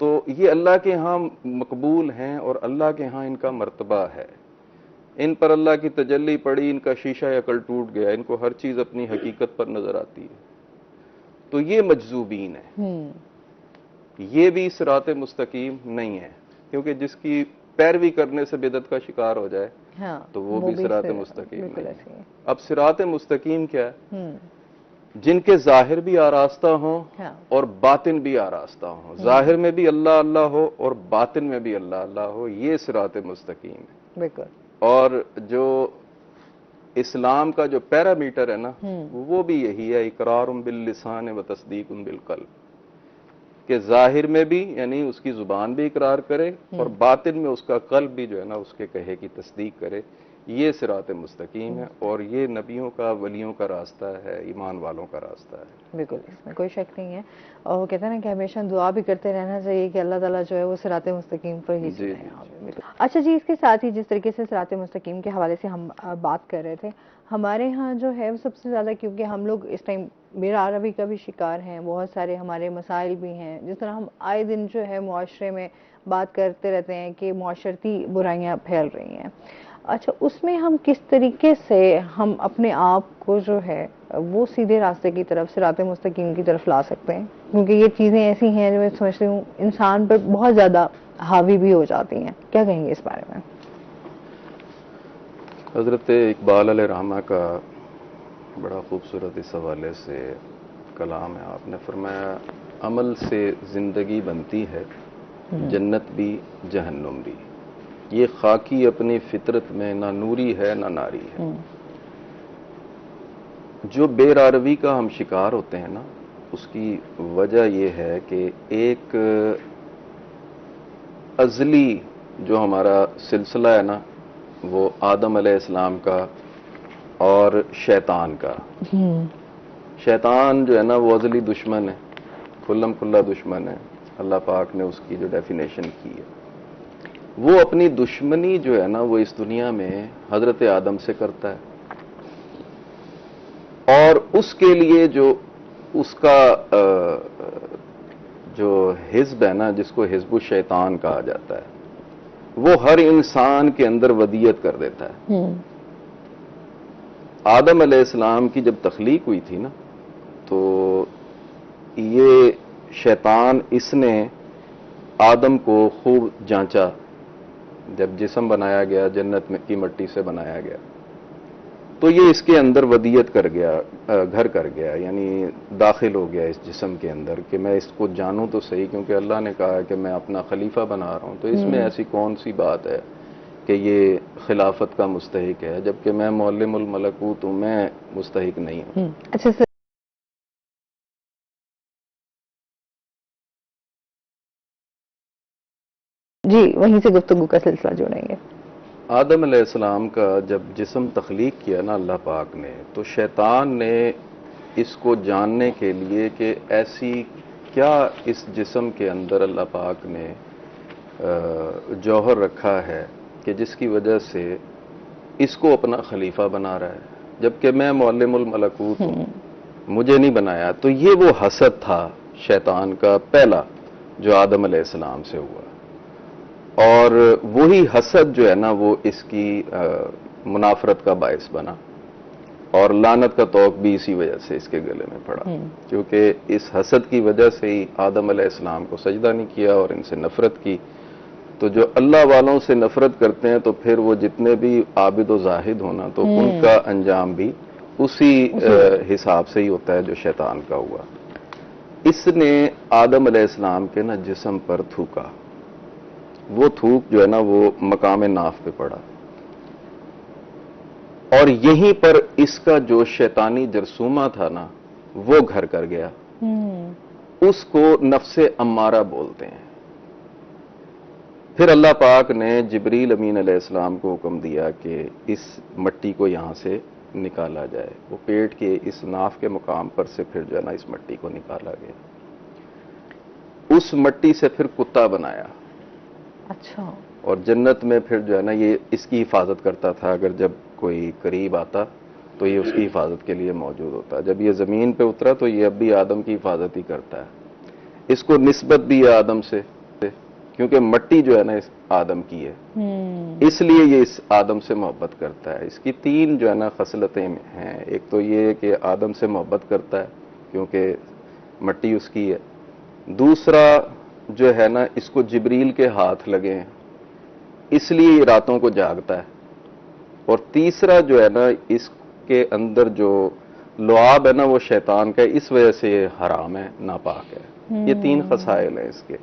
تو یہ اللہ کے ہاں مقبول ہیں اور اللہ کے ہاں ان کا مرتبہ ہے. ان پر اللہ کی تجلی پڑی, ان کا شیشہ عقل ٹوٹ گیا, ان کو ہر چیز اپنی حقیقت پر نظر آتی ہے. تو یہ مجذوبین ہے. یہ بھی صراط مستقیم نہیں ہے, کیونکہ جس کی پیروی کرنے سے بدعت کا شکار ہو جائے تو وہ بھی صراط مستقیم نہیں ہے. اب صراط مستقیم کیا ہے؟ جن کے ظاہر بھی آراستہ ہوں اور باطن بھی آراستہ ہوں. ظاہر میں بھی اللہ اللہ ہو اور باطن میں بھی اللہ اللہ ہو, یہ صراط مستقیم ہے. بالکل. اور جو اسلام کا جو پیرامیٹر ہے نا, وہ بھی یہی ہے, اقرار باللسان و تصدیق بالقلب, کہ ظاہر میں بھی یعنی اس کی زبان بھی اقرار کرے اور باطن میں اس کا قلب بھی جو ہے نا اس کے کہے کی تصدیق کرے. یہ صراط مستقیم ہے, اور یہ نبیوں کا, ولیوں کا راستہ ہے, ایمان والوں کا راستہ ہے. بالکل, اس میں کوئی شک نہیں ہے. اور وہ کہتے ہیں نا کہ ہمیشہ دعا بھی کرتے رہنا چاہیے کہ اللہ تعالیٰ جو ہے وہ صراط مستقیم پر ہی چلائیں. اچھا جی, اس کے ساتھ ہی جس طریقے سے صراط مستقیم کے حوالے سے ہم بات کر رہے تھے, ہمارے ہاں جو ہے وہ سب سے زیادہ, کیونکہ ہم لوگ اس ٹائم میرا عربی کا بھی شکار ہیں, بہت سارے ہمارے مسائل بھی ہیں, جس طرح ہم آئے دن جو ہے معاشرے میں بات کرتے رہتے ہیں کہ معاشرتی برائیاں پھیل رہی ہیں. اچھا, اس میں ہم کس طریقے سے ہم اپنے آپ کو جو ہے وہ سیدھے راستے کی طرف, صراط مستقیم کی طرف لا سکتے ہیں؟ کیونکہ یہ چیزیں ایسی ہیں جو میں سمجھتی ہوں انسان پر بہت زیادہ حاوی بھی ہو جاتی ہیں. کیا کہیں گے اس بارے میں؟ حضرت اقبال علیہ رحمہ کا بڑا خوبصورت اس حوالے سے کلام ہے. آپ نے فرمایا, عمل سے زندگی بنتی ہے, جنت بھی جہنم بھی, یہ خاکی اپنی فطرت میں نہ نوری ہے نہ ناری ہے. جو بے راروی کا ہم شکار ہوتے ہیں نا, اس کی وجہ یہ ہے کہ ایک ازلی جو ہمارا سلسلہ ہے نا, وہ آدم علیہ السلام کا اور شیطان کا. شیطان جو ہے نا وہ ازلی دشمن ہے, کھلم کھلا دشمن ہے. اللہ پاک نے اس کی جو ڈیفینیشن کی ہے, وہ اپنی دشمنی جو ہے نا وہ اس دنیا میں حضرت آدم سے کرتا ہے, اور اس کے لیے جو اس کا جو حزب ہے نا, جس کو حزب الشیطان کہا جاتا ہے, وہ ہر انسان کے اندر ودیت کر دیتا ہے. آدم علیہ السلام کی جب تخلیق ہوئی تھی نا, تو یہ شیطان اس نے آدم کو خوب جانچا. جب جسم بنایا گیا, جنت میں کی مٹی سے بنایا گیا, تو یہ اس کے اندر ودیت کر گیا, گھر کر گیا, یعنی داخل ہو گیا اس جسم کے اندر کہ میں اس کو جانوں تو صحیح, کیونکہ اللہ نے کہا کہ میں اپنا خلیفہ بنا رہا ہوں, تو اس میں ایسی کون سی بات ہے کہ یہ خلافت کا مستحق ہے, جبکہ میں معلم الملکوت ہوں, میں مستحق نہیں ہوں. اچھا سر, جی وہیں سے گفتگو کا سلسلہ جوڑیں گے. آدم علیہ السلام کا جب جسم تخلیق کیا نا اللہ پاک نے, تو شیطان نے اس کو جاننے کے لیے کہ ایسی کیا اس جسم کے اندر اللہ پاک نے جوہر رکھا ہے کہ جس کی وجہ سے اس کو اپنا خلیفہ بنا رہا ہے, جبکہ میں معلم الملکوت ہوں, مجھے نہیں بنایا. تو یہ وہ حسد تھا شیطان کا پہلا جو آدم علیہ السلام سے ہوا, اور وہی حسد جو ہے نا وہ اس کی منافرت کا باعث بنا, اور لعنت کا طوق بھی اسی وجہ سے اس کے گلے میں پڑا, کیونکہ اس حسد کی وجہ سے ہی آدم علیہ السلام کو سجدہ نہیں کیا اور ان سے نفرت کی. تو جو اللہ والوں سے نفرت کرتے ہیں, تو پھر وہ جتنے بھی عابد و زاہد ہونا, تو ان کا انجام بھی اسی حساب سے ہی ہوتا ہے جو شیطان کا ہوا. اس نے آدم علیہ السلام کے نا جسم پر تھوکا, وہ تھوک جو ہے نا وہ مقام ناف پہ پڑا, اور یہیں پر اس کا جو شیطانی جرثومہ تھا نا وہ گھر کر گیا. اس کو نفس امارہ بولتے ہیں. پھر اللہ پاک نے جبریل امین علیہ السلام کو حکم دیا کہ اس مٹی کو یہاں سے نکالا جائے. وہ پیٹ کے اس ناف کے مقام پر سے پھر جو ہے نا اس مٹی کو نکالا گیا. اس مٹی سے پھر کتا بنایا. اچھا. اور جنت میں پھر جو ہے نا یہ اس کی حفاظت کرتا تھا, اگر جب کوئی قریب آتا تو یہ اس کی حفاظت کے لیے موجود ہوتا. جب یہ زمین پہ اترا تو یہ اب بھی آدم کی حفاظت ہی کرتا ہے. اس کو نسبت بھی ہے آدم سے, کیونکہ مٹی جو ہے نا اس آدم کی ہے، اس لیے یہ اس آدم سے محبت کرتا ہے۔ اس کی 3 جو ہے نا خصلتیں ہیں، ایک تو یہ کہ آدم سے محبت کرتا ہے کیونکہ مٹی اس کی ہے، دوسرا جو ہے نا اس کو جبریل کے ہاتھ لگے ہیں اس لیے یہ راتوں کو جاگتا ہے، اور تیسرا جو ہے نا اس کے اندر جو لعاب ہے نا وہ شیطان کا ہے، اس وجہ سے یہ حرام ہے، ناپاک ہے۔ یہ 3 خصائل ہیں اس کے۔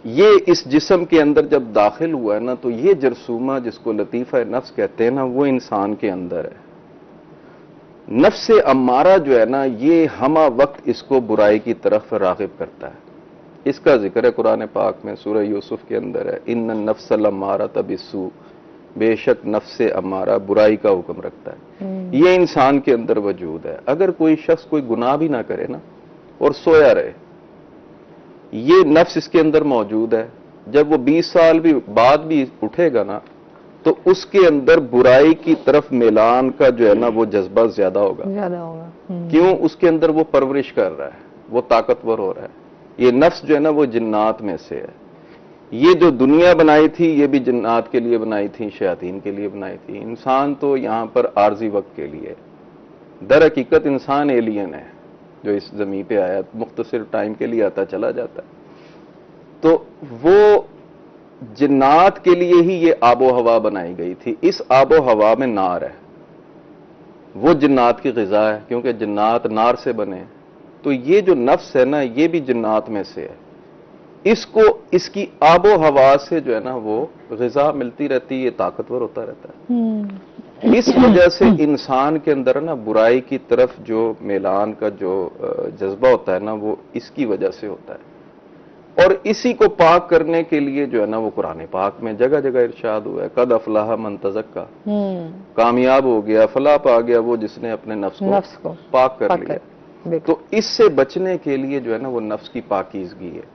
یہ اس جسم کے اندر جب داخل ہوا ہے نا تو یہ جرثومہ جس کو لطیفہ نفس کہتے ہیں نا وہ انسان کے اندر ہے۔ نفس امارہ جو ہے نا یہ ہمہ وقت اس کو برائی کی طرف راغب کرتا ہے۔ اس کا ذکر ہے قرآن پاک میں، سورہ یوسف کے اندر ہے، ان النفس لامارۃ بالسوء، بے شک نفس امارہ برائی کا حکم رکھتا ہے۔ یہ انسان کے اندر وجود ہے۔ اگر کوئی شخص کوئی گناہ بھی نہ کرے نا اور سویا رہے، یہ نفس اس کے اندر موجود ہے، جب وہ 20 سال بھی بعد بھی اٹھے گا نا تو اس کے اندر برائی کی طرف میلان کا جو ہے نا وہ جذبہ زیادہ ہوگا۔ کیوں؟ اس کے اندر وہ پرورش کر رہا ہے، وہ طاقتور ہو رہا ہے۔ یہ نفس جو ہے نا وہ جنات میں سے ہے۔ یہ جو دنیا بنائی تھی یہ بھی جنات کے لیے بنائی تھی، شیاطین کے لیے بنائی تھی۔ انسان تو یہاں پر عارضی وقت کے لیے، در حقیقت انسان ایلین ہے جو اس زمین پہ آیا، مختصر ٹائم کے لیے آتا چلا جاتا ہے۔ تو وہ جنات کے لیے ہی یہ آب و ہوا بنائی گئی تھی۔ اس آب و ہوا میں نار ہے، وہ جنات کی غذا ہے کیونکہ جنات نار سے بنے۔ تو یہ جو نفس ہے نا یہ بھی جنات میں سے ہے، اس کو اس کی آب و ہوا سے جو ہے نا وہ غذا ملتی رہتی ہے، یہ طاقتور ہوتا رہتا ہے۔ اس وجہ سے انسان کے اندر نا برائی کی طرف جو میلان کا جو جذبہ ہوتا ہے نا وہ اس کی وجہ سے ہوتا ہے، اور اسی کو پاک کرنے کے لیے جو ہے نا وہ قرآن پاک میں جگہ جگہ ارشاد ہوا ہے، قد افلح من تزکا، کامیاب ہو گیا، فلاح پا گیا وہ جس نے اپنے نفس کو پاک کر لیا۔ تو اس سے بچنے کے لیے جو ہے نا وہ نفس کی پاکیزگی ہے۔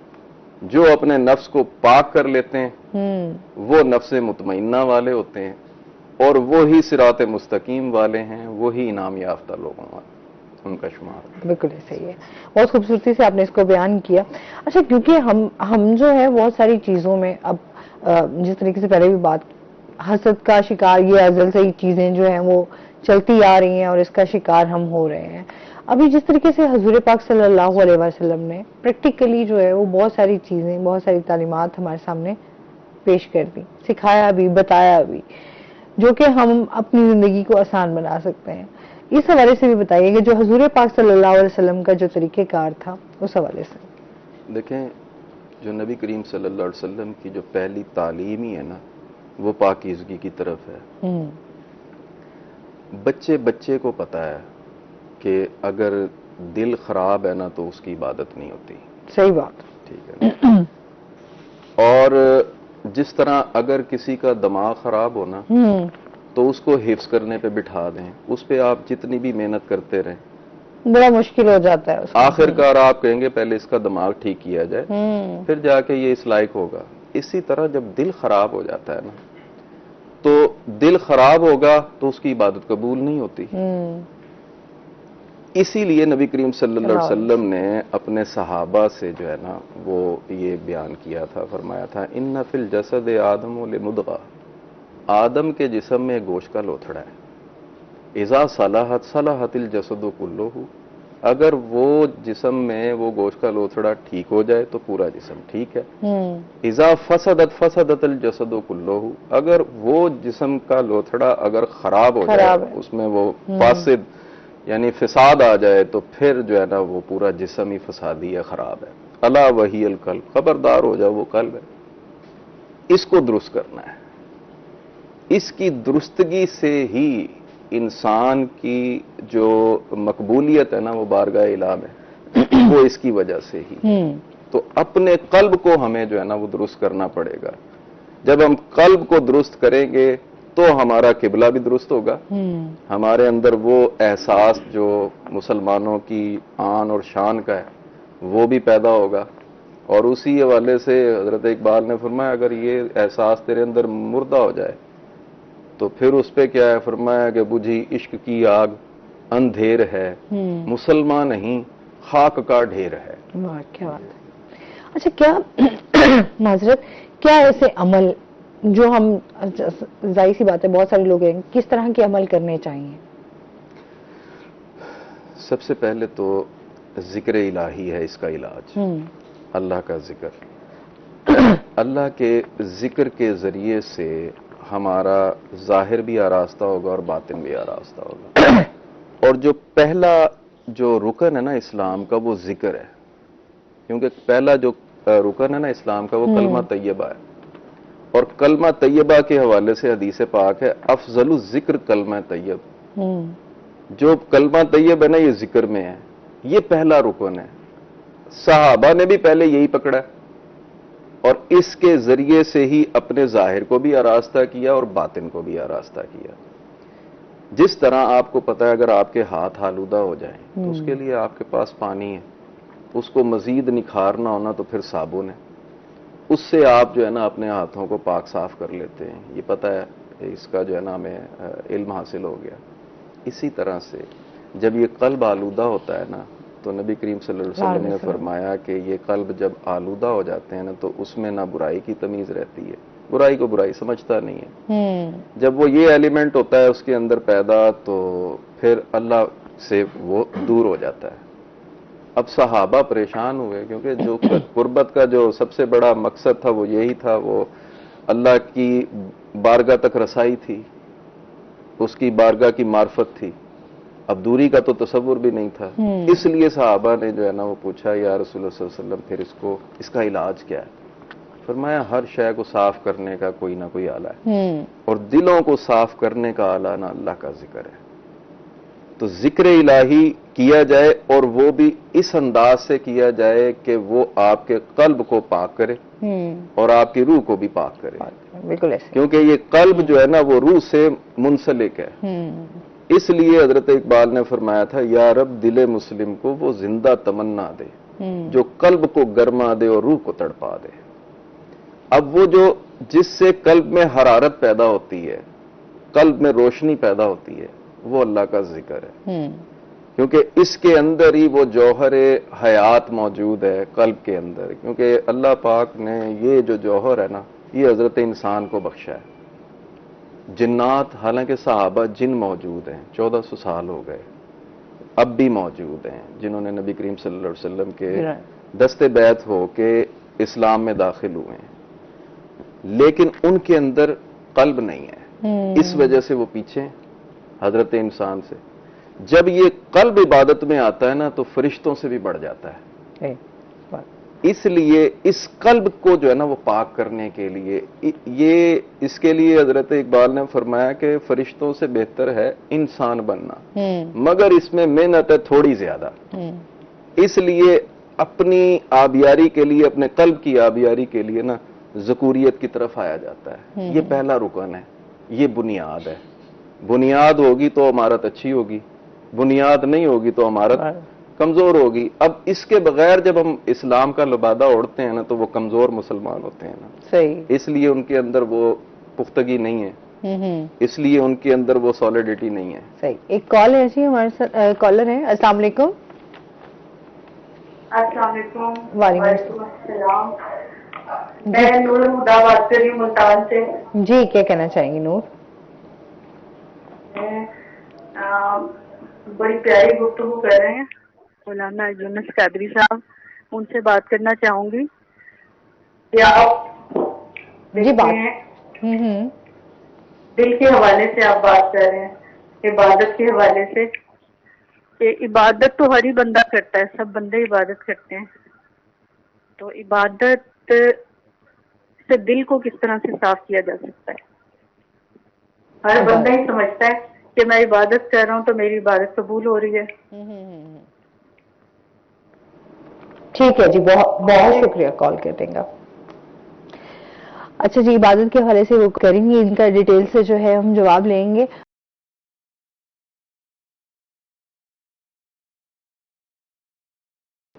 جو اپنے نفس کو پاک کر لیتے ہیں وہ نفس مطمئنہ والے ہوتے ہیں، اور وہی صراط مستقیم والے ہیں، وہی انعام یافتہ لوگوں والے ان کا شمار۔ بالکل صحیح ہے، بہت خوبصورتی سے آپ نے اس کو بیان کیا۔ اچھا، کیونکہ ہم جو ہے بہت ساری چیزوں میں اب جس طریقے سے پہلے بھی بات، حسد کا شکار، یہ ازل سے ہی چیزیں جو ہیں وہ چلتی آ رہی ہیں اور اس کا شکار ہم ہو رہے ہیں۔ ابھی جس طریقے سے حضور پاک صلی اللہ علیہ وسلم نے پریکٹیکلی جو ہے وہ بہت ساری چیزیں، بہت ساری تعلیمات ہمارے سامنے پیش کر دی، سکھایا بھی، بتایا بھی، جو کہ ہم اپنی زندگی کو آسان بنا سکتے ہیں۔ اس حوالے سے بھی بتائیے کہ جو حضور پاک صلی اللہ علیہ وسلم کا جو طریقہ کار تھا اس حوالے سے۔ دیکھیں، جو نبی کریم صلی اللہ علیہ وسلم کی جو پہلی تعلیم ہی ہے نا وہ پاکیزگی کی طرف ہے۔ بچے کو پتا ہے کہ اگر دل خراب ہے نا تو اس کی عبادت نہیں ہوتی۔ صحیح بات، ٹھیک ہے نا؟ اور جس طرح اگر کسی کا دماغ خراب ہونا تو اس کو حفظ کرنے پہ بٹھا دیں، اس پہ آپ جتنی بھی محنت کرتے رہیں بڑا مشکل ہو جاتا ہے، آخر کار آپ کہیں گے پہلے اس کا دماغ ٹھیک کیا جائے پھر جا کے یہ اس لائق ہوگا۔ اسی طرح جب دل خراب ہو جاتا ہے نا تو دل خراب ہوگا تو اس کی عبادت قبول نہیں ہوتی۔ اسی لیے نبی کریم صلی اللہ علیہ وسلم نے اپنے صحابہ سے جو ہے نا وہ یہ بیان کیا تھا، فرمایا تھا ان فی الجسد آدم لمضغہ، آدم کے جسم میں گوشت کا لوتھڑا ہے، اذا صلحت صلحت الجسد کلہ، اگر وہ جسم میں وہ گوشت کا لوتھڑا ٹھیک ہو جائے تو پورا جسم ٹھیک ہے، اذا فسدت فسدت الجسد کلہ، اگر وہ جسم کا لوتھڑا اگر خراب ہو جائے، اس میں وہ فاسد یعنی فساد آ جائے تو پھر جو ہے نا وہ پورا جسم ہی فسادی ہے، خراب ہے۔ الا وہی القلب، خبردار ہو جائے وہ قلب ہے، اس کو درست کرنا ہے۔ اس کی درستگی سے ہی انسان کی جو مقبولیت ہے نا وہ بارگاہ الہ میں، وہ اس کی وجہ سے ہی۔ تو اپنے قلب کو ہمیں جو ہے نا وہ درست کرنا پڑے گا۔ جب ہم قلب کو درست کریں گے تو ہمارا قبلہ بھی درست ہوگا، ہمارے اندر وہ احساس جو مسلمانوں کی آن اور شان کا ہے وہ بھی پیدا ہوگا۔ اور اسی حوالے سے حضرت اقبال نے فرمایا اگر یہ احساس تیرے اندر مردہ ہو جائے تو پھر اس پہ کیا ہے، فرمایا کہ بجھی عشق کی آگ اندھیر ہے، مسلمان نہیں خاک کا ڈھیر ہے۔ کیا بات ہے۔ اچھا، کیا معذرت، کیا ایسے عمل جو ہم، ظاہر سی بات ہے بہت سارے لوگ ہیں، کس طرح کے عمل کرنے چاہیے؟ سب سے پہلے تو ذکر الہی ہے اس کا علاج، اللہ کا ذکر۔ اللہ کے ذکر کے ذریعے سے ہمارا ظاہر بھی آراستہ ہوگا اور باطن بھی آراستہ ہوگا۔ اور جو پہلا جو رکن ہے نا اسلام کا وہ ذکر ہے، کیونکہ پہلا جو رکن ہے نا اسلام کا وہ کلمہ طیبہ ہے، اور کلمہ طیبہ کے حوالے سے حدیث پاک ہے افضل الذکر کلمہ طیب، جو کلمہ طیب ہے نا یہ ذکر میں ہے، یہ پہلا رکن ہے۔ صحابہ نے بھی پہلے یہی پکڑا اور اس کے ذریعے سے ہی اپنے ظاہر کو بھی آراستہ کیا اور باطن کو بھی آراستہ کیا۔ جس طرح آپ کو پتا ہے اگر آپ کے ہاتھ آلودہ ہو جائیں تو اس کے لیے آپ کے پاس پانی ہے، اس کو مزید نکھارنا ہونا تو پھر صابن ہے، اس سے آپ جو ہے نا اپنے ہاتھوں کو پاک صاف کر لیتے ہیں، یہ پتہ ہے، اس کا جو ہے نا ہمیں علم حاصل ہو گیا۔ اسی طرح سے جب یہ قلب آلودہ ہوتا ہے نا تو نبی کریم صلی اللہ علیہ وسلم نے فرمایا کہ یہ قلب جب آلودہ ہو جاتے ہیں نا تو اس میں نہ برائی کی تمیز رہتی ہے، برائی کو برائی سمجھتا نہیں ہے۔ جب وہ یہ ایلیمنٹ ہوتا ہے اس کے اندر پیدا تو پھر اللہ سے وہ دور ہو جاتا ہے۔ اب صحابہ پریشان ہوئے کیونکہ جو قربت کا جو سب سے بڑا مقصد تھا وہ یہی تھا، وہ اللہ کی بارگاہ تک رسائی تھی، اس کی بارگاہ کی معرفت تھی، اب دوری کا تو تصور بھی نہیں تھا۔ اس لیے صحابہ نے جو ہے نا وہ پوچھا یا رسول اللہ صلی اللہ علیہ وسلم پھر اس کا علاج کیا ہے؟ فرمایا ہر شے کو صاف کرنے کا کوئی نہ کوئی آلہ ہے، اور دلوں کو صاف کرنے کا آلہ نا اللہ کا ذکر ہے۔ تو ذکر الہی کیا جائے اور وہ بھی اس انداز سے کیا جائے کہ وہ آپ کے قلب کو پاک کرے اور آپ کی روح کو بھی پاک کرے، بالکل ایسے، کیونکہ یہ قلب جو ہے نا وہ روح سے منسلک ہے۔ اس لیے حضرت اقبال نے فرمایا تھا یا رب دل مسلم کو وہ زندہ تمنا دے جو قلب کو گرما دے اور روح کو تڑپا دے۔ اب وہ جو جس سے قلب میں حرارت پیدا ہوتی ہے، قلب میں روشنی پیدا ہوتی ہے، وہ اللہ کا ذکر ہے، کیونکہ اس کے اندر ہی وہ جوہر حیات موجود ہے قلب کے اندر، کیونکہ اللہ پاک نے یہ جو جوہر ہے نا یہ حضرت انسان کو بخشا ہے۔ جنات، حالانکہ صحابہ جن موجود ہیں 1400 سال ہو گئے، اب بھی موجود ہیں جنہوں نے نبی کریم صلی اللہ علیہ وسلم کے دست بیعت ہو کے اسلام میں داخل ہوئے ہیں، لیکن ان کے اندر قلب نہیں ہے، اس وجہ سے وہ پیچھے حضرت انسان سے۔ جب یہ قلب عبادت میں آتا ہے نا تو فرشتوں سے بھی بڑھ جاتا ہے۔ اس لیے اس قلب کو جو ہے نا وہ پاک کرنے کے لیے اس کے لیے حضرت اقبال نے فرمایا کہ فرشتوں سے بہتر ہے انسان بننا، مگر اس میں محنت ہے تھوڑی زیادہ۔ اس لیے اپنی آبیاری کے لیے، اپنے قلب کی آبیاری کے لیے نا ذکوریت کی طرف آیا جاتا ہے۔ یہ پہلا رکن ہے، یہ بنیاد ہے۔ بنیاد ہوگی تو عمارت اچھی ہوگی، بنیاد نہیں ہوگی تو عمارت کمزور ہوگی۔ اب اس کے بغیر جب ہم اسلام کا لبادہ اوڑھتے ہیں نا تو وہ کمزور مسلمان ہوتے ہیں نا، صحیح، اس لیے ان کے اندر وہ پختگی نہیں ہے، اس لیے ان کے اندر وہ سولیڈیٹی نہیں ہے۔ صحیح۔ ایک کال ہے جی، ہمارے ساتھ کالر ہے۔ السلام علیکم۔ السلام علیکم۔ وعلیکم السلام۔ میں نور ہدا بات کر رہی ہوں ملتان سے۔ جی، کیا کہنا چاہیں گی نور؟ بڑی پیاری گفتگو کر رہے ہیں مولانا یونس قادری صاحب، ان سے بات کرنا چاہوں گی کہ آپ جی بات دل کے حوالے سے آپ بات کر رہے ہیں، عبادت کے حوالے سے، کہ عبادت تو ہر ہی بندہ کرتا ہے، سب بندے عبادت کرتے ہیں، تو عبادت سے دل کو کس طرح سے صاف کیا جا سکتا ہے؟ ہر بندہ ہی سمجھتا ہے کہ میں عبادت کر رہا ہوں تو میری عبادت قبول ہو رہی ہے۔ ٹھیک ہے جی، بہت بہت شکریہ کال کرنے کا۔ اچھا جی، عبادت کے حوالے سے وہ کریں گے، ان کا ڈیٹیل سے جو ہے ہم جواب لیں گے۔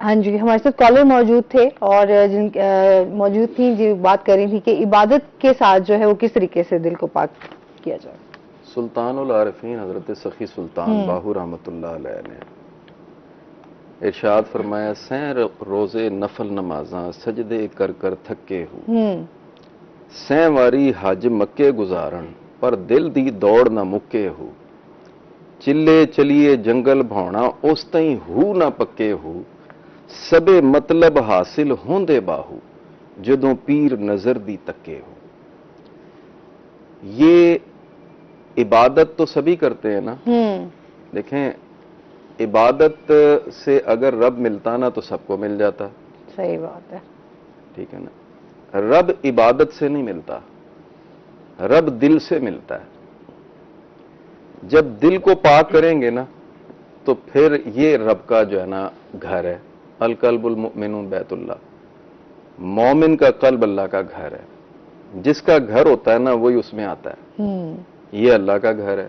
ہاں جی، ہمارے ساتھ کالر موجود تھے اور موجود تھیں جی، بات کر رہی تھی کہ عبادت کے ساتھ جو ہے وہ کس طریقے سے دل کو پاک کیا جائے۔ سلطان العارفین حضرت سخی سلطان باہو رحمۃ اللہ علیہ نے ارشاد فرمایا سیں روزے نفل نمازاں سجدے کر کر تھکے ہو سیں واری حج مکے گزارن پر دل دی دوڑ نہ مکے ہو چلے چلیے جنگل بھونا اس تئیں ہو نہ پکے ہو سبے مطلب حاصل ہوندے باہو جدوں پیر نظر دی تکے ہو. یہ عبادت تو سبھی کرتے ہیں نا. دیکھیں عبادت سے اگر رب ملتا نا تو سب کو مل جاتا. صحیح بات ہے. ٹھیک ہے نا. رب عبادت سے نہیں ملتا, رب دل سے ملتا ہے. جب دل کو پاک کریں گے نا تو پھر یہ رب کا جو ہے نا گھر ہے. القلب المؤمن بیت اللہ, مومن کا قلب اللہ کا گھر ہے. جس کا گھر ہوتا ہے نا وہی اس میں آتا ہے. یہ اللہ کا گھر ہے.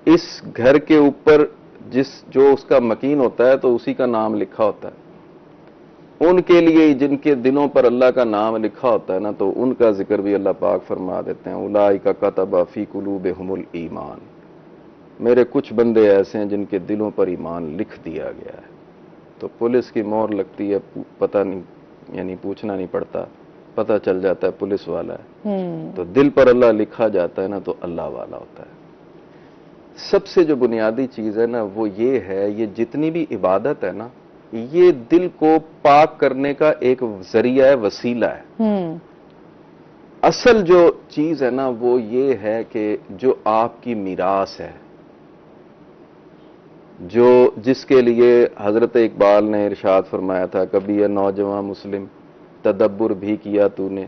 اس گھر کے اوپر جو اس کا مکین ہوتا ہے تو اسی کا نام لکھا ہوتا ہے. ان کے لیے جن کے دلوں پر اللہ کا نام لکھا ہوتا ہے نا تو ان کا ذکر بھی اللہ پاک فرما دیتے ہیں. اولئک کتب فی قلوبہم الایمان, میرے کچھ بندے ایسے ہیں جن کے دلوں پر ایمان لکھ دیا گیا ہے. تو پولیس کی مہر لگتی ہے, پتہ نہیں, یعنی پوچھنا نہیں پڑتا, پتہ چل جاتا ہے پولیس والا ہے. تو دل پر اللہ لکھا جاتا ہے نا تو اللہ والا ہوتا ہے. سب سے جو بنیادی چیز ہے نا وہ یہ ہے, یہ جتنی بھی عبادت ہے نا یہ دل کو پاک کرنے کا ایک ذریعہ ہے, وسیلہ ہے. اصل جو چیز ہے نا وہ یہ ہے کہ جو آپ کی میراث ہے, جس کے لیے حضرت اقبال نے ارشاد فرمایا تھا, کبھی یہ نوجوان مسلم تدبر بھی کیا تو نے,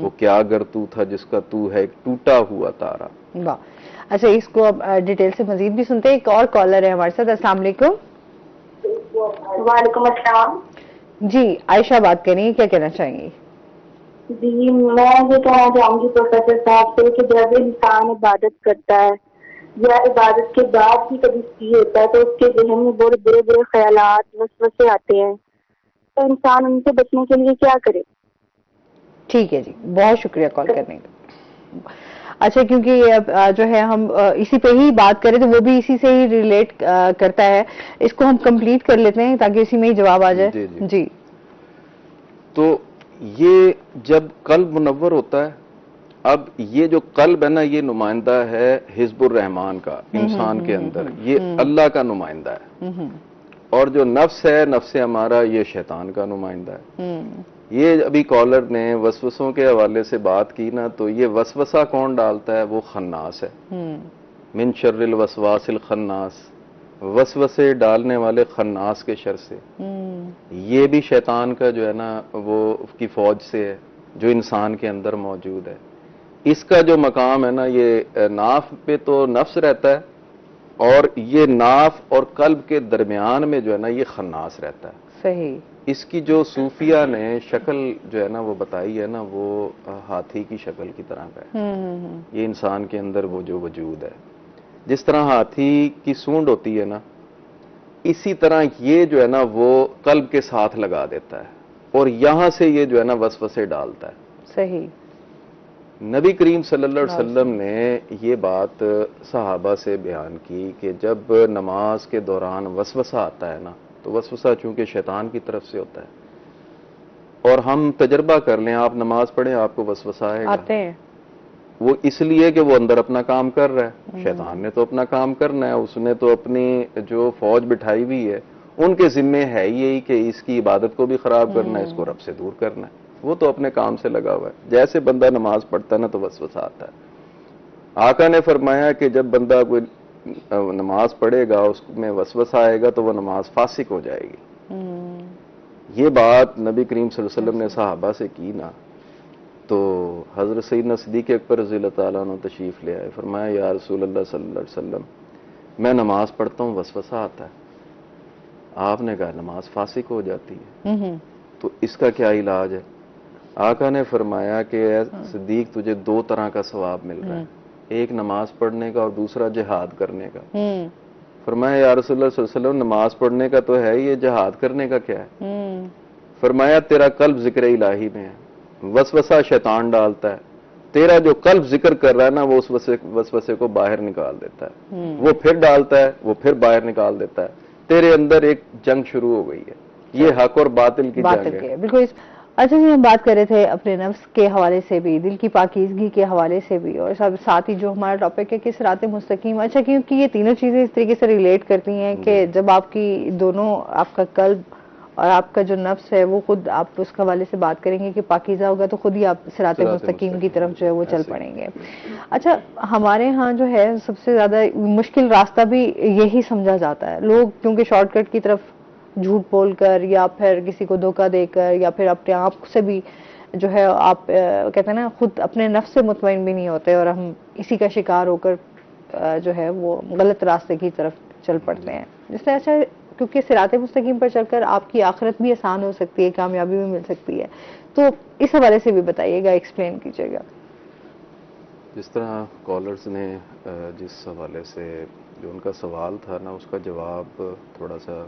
وہ کیا گر تو تھا جس کا تو ہے ایک ٹوٹا ہوا تارا. واہ. اچھا اس کو اب ڈیٹیل سے مزید بھی سنتے ہیں. ایک اور کالر ہے ہمارے ساتھ. السلام علیکم. وعلیکم السلام. جی عائشہ بات کریں گی, کیا کہنا چاہیں گی؟ جی میں یہ کہنا چاہوں گی پروفیسر صاحب سے کہ جب انسان عبادت کرتا ہے یا عبادت کے بعد بھی کبھی فری ہوتا ہے تو اس کے ذہن میں بڑے برے برے خیالات وسوسے آتے ہیں, تو انسان ان سے بچنے کے لیے کیا کرے؟ ٹھیک ہے جی, بہت شکریہ کال کرنے کا. اچھا کیونکہ جو ہے ہم اسی پہ ہی بات کریں تو وہ بھی اسی سے ہی ریلیٹ کرتا ہے, اس کو ہم کمپلیٹ کر لیتے ہیں تاکہ اسی میں ہی جواب آ جائے. جی تو یہ جب قلب منور ہوتا ہے, اب یہ جو قلب ہے نا یہ نمائندہ ہے حزب الرحمان کا انسان کے اندر, یہ اللہ کا نمائندہ ہے. اور جو نفس ہے, نفس ہمارا, یہ شیطان کا نمائندہ ہے. یہ ابھی کالر نے وسوسوں کے حوالے سے بات کی نا, تو یہ وسوسہ کون ڈالتا ہے؟ وہ خناس ہے. من شر الوسواس الخناس, وسوسے ڈالنے والے خناس کے شر سے. یہ بھی شیطان کا جو ہے نا وہ کی فوج سے ہے جو انسان کے اندر موجود ہے. اس کا جو مقام ہے نا یہ ناف پہ تو نفس رہتا ہے, اور یہ ناف اور قلب کے درمیان میں جو ہے نا یہ خناس رہتا ہے. صحیح. اس کی جو صوفیہ نے شکل جو ہے نا وہ بتائی ہے نا وہ ہاتھی کی شکل کی طرح کا ہے. یہ انسان کے اندر وہ جو وجود ہے, جس طرح ہاتھی کی سونڈ ہوتی ہے نا اسی طرح یہ جو ہے نا وہ قلب کے ساتھ لگا دیتا ہے اور یہاں سے یہ جو ہے نا وسوسے ڈالتا ہے. صحیح. نبی کریم صلی اللہ علیہ وسلم نے یہ بات صحابہ سے بیان کی کہ جب نماز کے دوران وسوسہ آتا ہے نا تو وسوسہ چونکہ شیطان کی طرف سے ہوتا ہے, اور ہم تجربہ کر لیں, آپ نماز پڑھیں آپ کو وسوسہ آئے گا. آتے ہیں. وہ اس لیے کہ وہ اندر اپنا کام کر رہا ہے. شیطان نے تو اپنا کام کرنا ہے, اس نے تو اپنی جو فوج بٹھائی ہوئی ہے ان کے ذمے ہے یہی کہ اس کی عبادت کو بھی خراب کرنا ہے, اس کو رب سے دور کرنا ہے. وہ تو اپنے کام سے لگا ہوا ہے. جیسے بندہ نماز پڑھتا ہے نا تو وسوسہ آتا ہے. آقا نے فرمایا کہ جب بندہ کوئی نماز پڑھے گا اس میں وسوسہ آئے گا تو وہ نماز فاسق ہو جائے گی. یہ بات نبی کریم صلی اللہ علیہ وسلم نے صحابہ سے کی نا, تو حضرت سیدنا صدیق اکبر رضی اللہ تعالیٰ عنہ تشریف لے آئے. فرمایا یا رسول اللہ صلی اللہ علیہ وسلم میں نماز پڑھتا ہوں وسوسہ آتا ہے. آپ نے کہا نماز فاسق ہو جاتی ہے, تو اس کا کیا علاج ہے؟ آقا نے فرمایا کہ اے صدیق تجھے دو طرح کا ثواب مل رہا ہے, ایک نماز پڑھنے کا اور دوسرا جہاد کرنے کا. فرمایا یا رسول اللہ صلی اللہ علیہ وسلم نماز پڑھنے کا تو ہے, یہ جہاد کرنے کا کیا ہے؟ فرمایا تیرا قلب ذکر الہی میں ہے, وسوسہ شیطان ڈالتا ہے, تیرا جو قلب ذکر کر رہا ہے نا وہ اس وسوسے کو باہر نکال دیتا ہے. وہ پھر ڈالتا ہے, وہ پھر باہر نکال دیتا ہے. تیرے اندر ایک جنگ شروع ہو گئی ہے، یہ حق اور باطل کی جنگ ہے. بالکل. اچھا جی، ہم بات کر رہے تھے اپنے نفس کے حوالے سے بھی، دل کی پاکیزگی کے حوالے سے بھی، اور ساتھ ہی جو ہمارا ٹاپک ہے کہ صراط مستقیم. اچھا، کیونکہ یہ تینوں چیزیں اس طریقے سے ریلیٹ کرتی ہیں کہ جب آپ کی دونوں، آپ کا قلب اور آپ کا جو نفس ہے وہ خود، آپ اس کے حوالے سے بات کریں گے کہ پاکیزہ ہوگا تو خود ہی آپ صراط مستقیم کی طرف جو ہے وہ چل پڑیں گے. اچھا، ہمارے ہاں جو ہے سب سے زیادہ مشکل راستہ بھی یہی سمجھا جاتا ہے. لوگ کیونکہ شارٹ کٹ کی طرف جھوٹ بول کر یا پھر کسی کو دھوکہ دے کر یا پھر اپنے آپ سے بھی جو ہے، آپ کہتے ہیں نا، خود اپنے نفس سے مطمئن بھی نہیں ہوتے اور ہم اسی کا شکار ہو کر جو ہے وہ غلط راستے کی طرف چل پڑتے ہیں. جس طرح سے کیونکہ صراط مستقیم پر چل کر آپ کی آخرت بھی آسان ہو سکتی ہے، کامیابی بھی مل سکتی ہے. تو اس حوالے سے بھی بتائیے گا، ایکسپلین کیجیے گا. جس طرح کالرز نے جس حوالے سے جو ان کا سوال تھا نا، اس کا جواب تھوڑا سا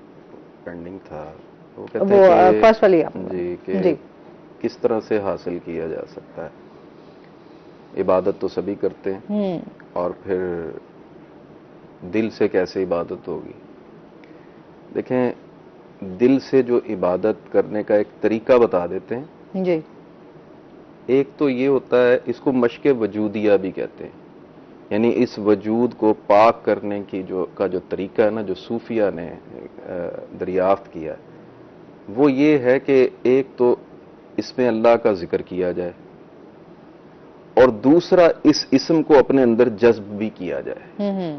پینڈنگ تھا. وہ کہتے ہیں کہ فرسٹ والی کہ کس طرح سے حاصل کیا جا سکتا ہے. عبادت تو سبھی کرتے ہیں، اور پھر دل سے کیسے عبادت ہوگی. دیکھیں، دل سے جو عبادت کرنے کا ایک طریقہ بتا دیتے ہیں. جی. ایک تو یہ ہوتا ہے، اس کو مشق وجودیہ بھی کہتے ہیں، یعنی اس وجود کو پاک کرنے کی جو طریقہ ہے نا، جو صوفیہ نے دریافت کیا ہے، وہ یہ ہے کہ ایک تو اس میں اللہ کا ذکر کیا جائے، اور دوسرا اس اسم کو اپنے اندر جذب بھی کیا جائے.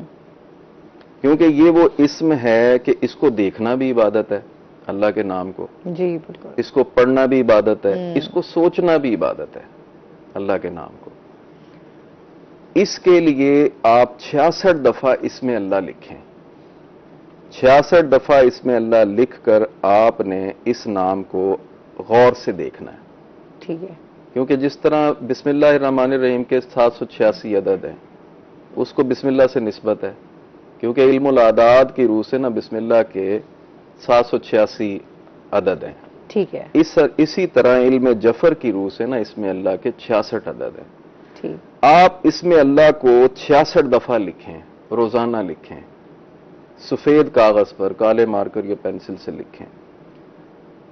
کیونکہ یہ وہ اسم ہے کہ اس کو دیکھنا بھی عبادت ہے، اللہ کے نام کو. جی بالکل. اس کو پڑھنا بھی عبادت ہے، اس کو سوچنا بھی عبادت ہے، اللہ کے نام کو. اس کے لیے آپ 66 دفعہ اس میں اللہ لکھیں. 66 دفعہ اس میں اللہ لکھ کر آپ نے اس نام کو غور سے دیکھنا ہے. ٹھیک ہے. کیونکہ جس طرح بسم اللہ الرحمن الرحیم کے 786 عدد ہیں، اس کو بسم اللہ سے نسبت ہے، کیونکہ علم الاعداد کی روح سے نا بسم اللہ کے 786 عدد ہیں. ٹھیک ہے. اسی طرح علم جفر کی روح سے نا اس میں اللہ کے 66 عدد ہیں. ٹھیک. آپ اس میں اللہ کو 66 دفعہ لکھیں، روزانہ لکھیں، سفید کاغذ پر کالے مارکر یا پینسل سے لکھیں.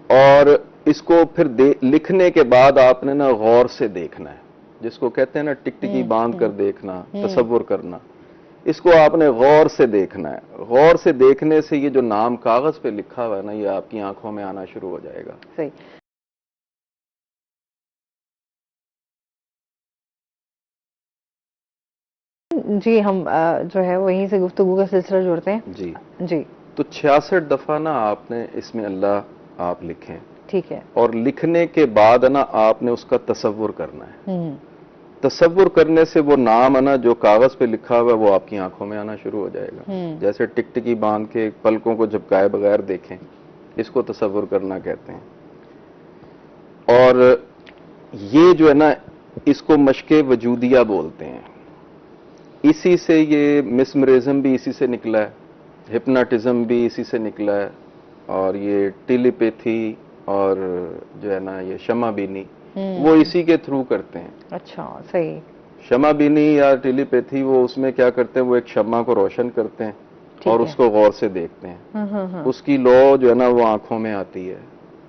اور اس کو پھر لکھنے کے بعد آپ نے نا غور سے دیکھنا ہے، جس کو کہتے ہیں نا ٹکٹکی باندھ کر دیکھنا، تصور کرنا. اس کو آپ نے غور سے دیکھنا ہے. غور سے دیکھنے سے یہ جو نام کاغذ پہ لکھا ہوا ہے نا، یہ آپ کی آنکھوں میں آنا شروع ہو جائے گا. صحیح. جی، ہم جو ہے وہیں سے گفتگو کا سلسلہ جوڑتے ہیں. جی جی. تو 66 دفعہ نا آپ نے اس میں اللہ آپ لکھیں. ٹھیک ہے. اور لکھنے کے بعد نا آپ نے اس کا تصور کرنا ہے. تصور کرنے سے وہ نام ہے نا جو کاغذ پہ لکھا ہوا ہے، وہ آپ کی آنکھوں میں آنا شروع ہو جائے گا. جیسے ٹکٹکی باندھ کے پلکوں کو جھپکائے بغیر دیکھیں، اس کو تصور کرنا کہتے ہیں. اور یہ جو ہے نا، اس کو مشق وجودیہ بولتے ہیں. اسی سے یہ مسمرزم بھی اسی سے نکلا ہے، ہپناٹزم بھی اسی سے نکلا ہے، اور یہ ٹیلیپیتھی اور جو ہے نا یہ شمع بینی، وہ اسی کے تھرو کرتے ہیں. اچھا، صحیح. شمع بینی یا ٹیلیپیتھی، وہ اس میں کیا کرتے ہیں، وہ ایک شمع کو روشن کرتے ہیں اور اس کو غور سے دیکھتے ہیں. اس کی لو جو ہے نا وہ آنکھوں میں آتی ہے.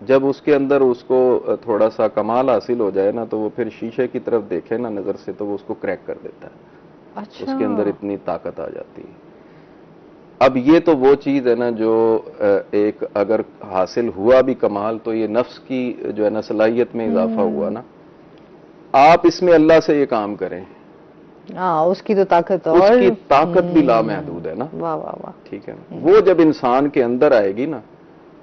جب اس کے اندر اس کو تھوڑا سا کمال حاصل ہو جائے نا، تو وہ پھر شیشے کی طرف دیکھے نا نظر سے، تو وہ اس کو کریک کر دیتا ہے. اچھا. اس کے اندر اتنی طاقت آ جاتی ہے. اب یہ تو وہ چیز ہے نا جو ایک اگر حاصل ہوا بھی کمال، تو یہ نفس کی جو ہے نا صلاحیت میں اضافہ ہوا نا. آپ اس میں اللہ سے یہ کام کریں، اس کی تو طاقت، اس کی طاقت بھی لامحدود ہے نا. واہ واہ واہ. ٹھیک ہے نا. وہ جب انسان کے اندر آئے گی نا،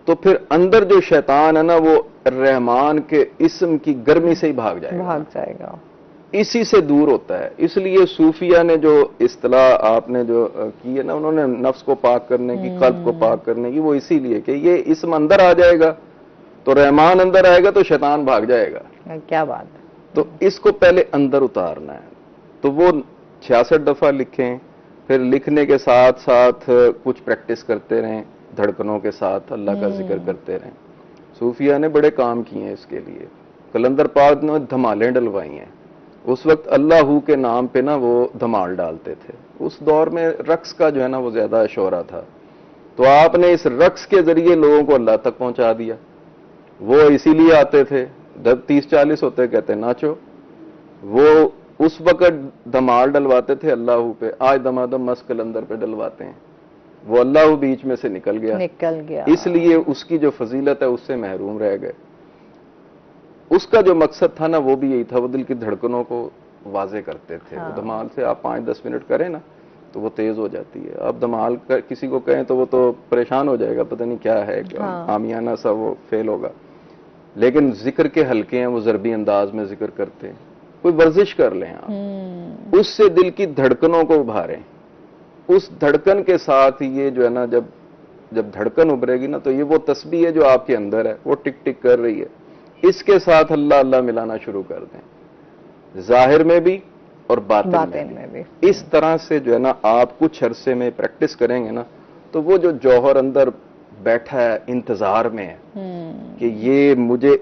تو پھر اندر جو شیطان ہے نا، وہ رحمان کے اسم کی گرمی سے ہی بھاگ جائے گا. اسی سے دور ہوتا ہے. اس لیے صوفیہ نے جو اصطلاح آپ نے جو کی ہے نا، انہوں نے نفس کو پاک کرنے کی، قلب کو پاک کرنے کی، وہ اسی لیے کہ یہ اسم اندر آ جائے گا تو رحمان اندر آئے گا تو شیطان بھاگ جائے گا. کیا بات. تو اس کو پہلے اندر اتارنا ہے. تو وہ 66 دفعہ لکھیں. پھر لکھنے کے ساتھ ساتھ کچھ پریکٹس کرتے رہیں، دھڑکنوں کے ساتھ اللہ کا ذکر کرتے رہیں. صوفیہ نے بڑے کام کیے ہیں اس کے لیے. کلندر پاک نے دھمالیں ڈلوائی ہیں. اس وقت اللہ کے نام پہ نا وہ دھمال ڈالتے تھے. اس دور میں رقص کا جو ہے نا وہ زیادہ شہرا تھا، تو تو آپ نے اس رقص کے ذریعے لوگوں کو اللہ تک پہنچا دیا. وہ اسی لیے آتے تھے جب 30-40 ہوتے کہتے ناچو. وہ اس وقت دمال ڈلواتے تھے اللہ پہ, آج دمادم مس کلندر پہ ڈلواتے ہیں. وہ اللہ بیچ میں سے نکل گیا, اس لیے اس کی جو فضیلت ہے اس سے محروم رہ گئے. اس کا جو مقصد تھا نا وہ بھی یہی تھا, وہ دل کی دھڑکنوں کو واضح کرتے تھے. وہ دمال سے آپ 5-10 منٹ کریں نا تو وہ تیز ہو جاتی ہے. اب دمال کسی کو کہیں تو وہ تو پریشان ہو جائے گا, پتہ نہیں کیا ہے, عامیانہ سا وہ فیل ہوگا. لیکن ذکر کے حلقے ہیں, وہ ضربی انداز میں ذکر کرتے ہیں. کوئی ورزش کر لیں آپ, اس سے دل کی دھڑکنوں کو ابھاریں. اس دھڑکن کے ساتھ یہ جو ہے نا, جب دھڑکن ابھرے گی نا تو یہ وہ تسبیح ہے جو آپ کے اندر ہے, وہ ٹک ٹک کر رہی ہے. اس کے ساتھ اللہ اللہ ملانا شروع کر دیں, ظاہر میں بھی اور باطن میں بھی. اس طرح سے جو ہے نا آپ کچھ عرصے میں پریکٹس کریں گے نا تو وہ جو جوہر اندر بیٹھا ہے انتظار میں ہے کہ یہ مجھے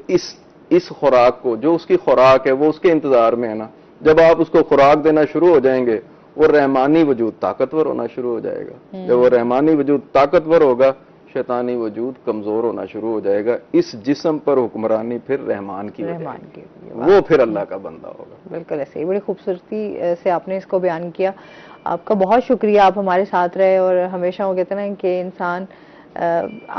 اس خوراک کو, جو اس کی خوراک ہے وہ اس کے انتظار میں ہے نا, جب آپ اس کو خوراک دینا شروع ہو جائیں گے وہ رحمانی وجود طاقتور ہونا شروع ہو جائے گا. جب وہ رحمانی وجود طاقتور ہوگا شیطانی وجود کمزور ہونا شروع ہو جائے گا. اس جسم پر حکمرانی پھر رحمان کی وہ پھر اللہ کا بندہ ہوگا. بالکل ایسے ہی, بڑی خوبصورتی سے آپ نے اس کو بیان کیا. آپ کا بہت شکریہ, آپ ہمارے ساتھ رہے. اور ہمیشہ وہ کہتے ہیں نا کہ انسان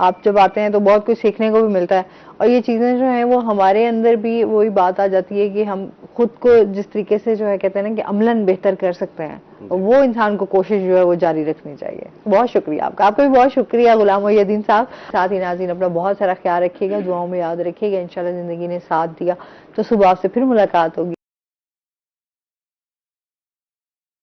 آپ جب آتے ہیں تو بہت کچھ سیکھنے کو بھی ملتا ہے, اور یہ چیزیں جو ہیں وہ ہمارے اندر بھی وہی بات آ جاتی ہے کہ ہم خود کو جس طریقے سے جو ہے کہتے ہیں نا کہ عملاً بہتر کر سکتے ہیں, وہ انسان کو کوشش جو ہے وہ جاری رکھنی چاہیے. بہت شکریہ آپ کا بھی بہت شکریہ غلام محی الدین صاحب. ساتھ ہی ناظرین اپنا بہت سارا خیال رکھیے گا, دعاؤں میں یاد رکھیے گا. انشاءاللہ زندگی نے ساتھ دیا تو صبح آپ سے پھر ملاقات ہوگی.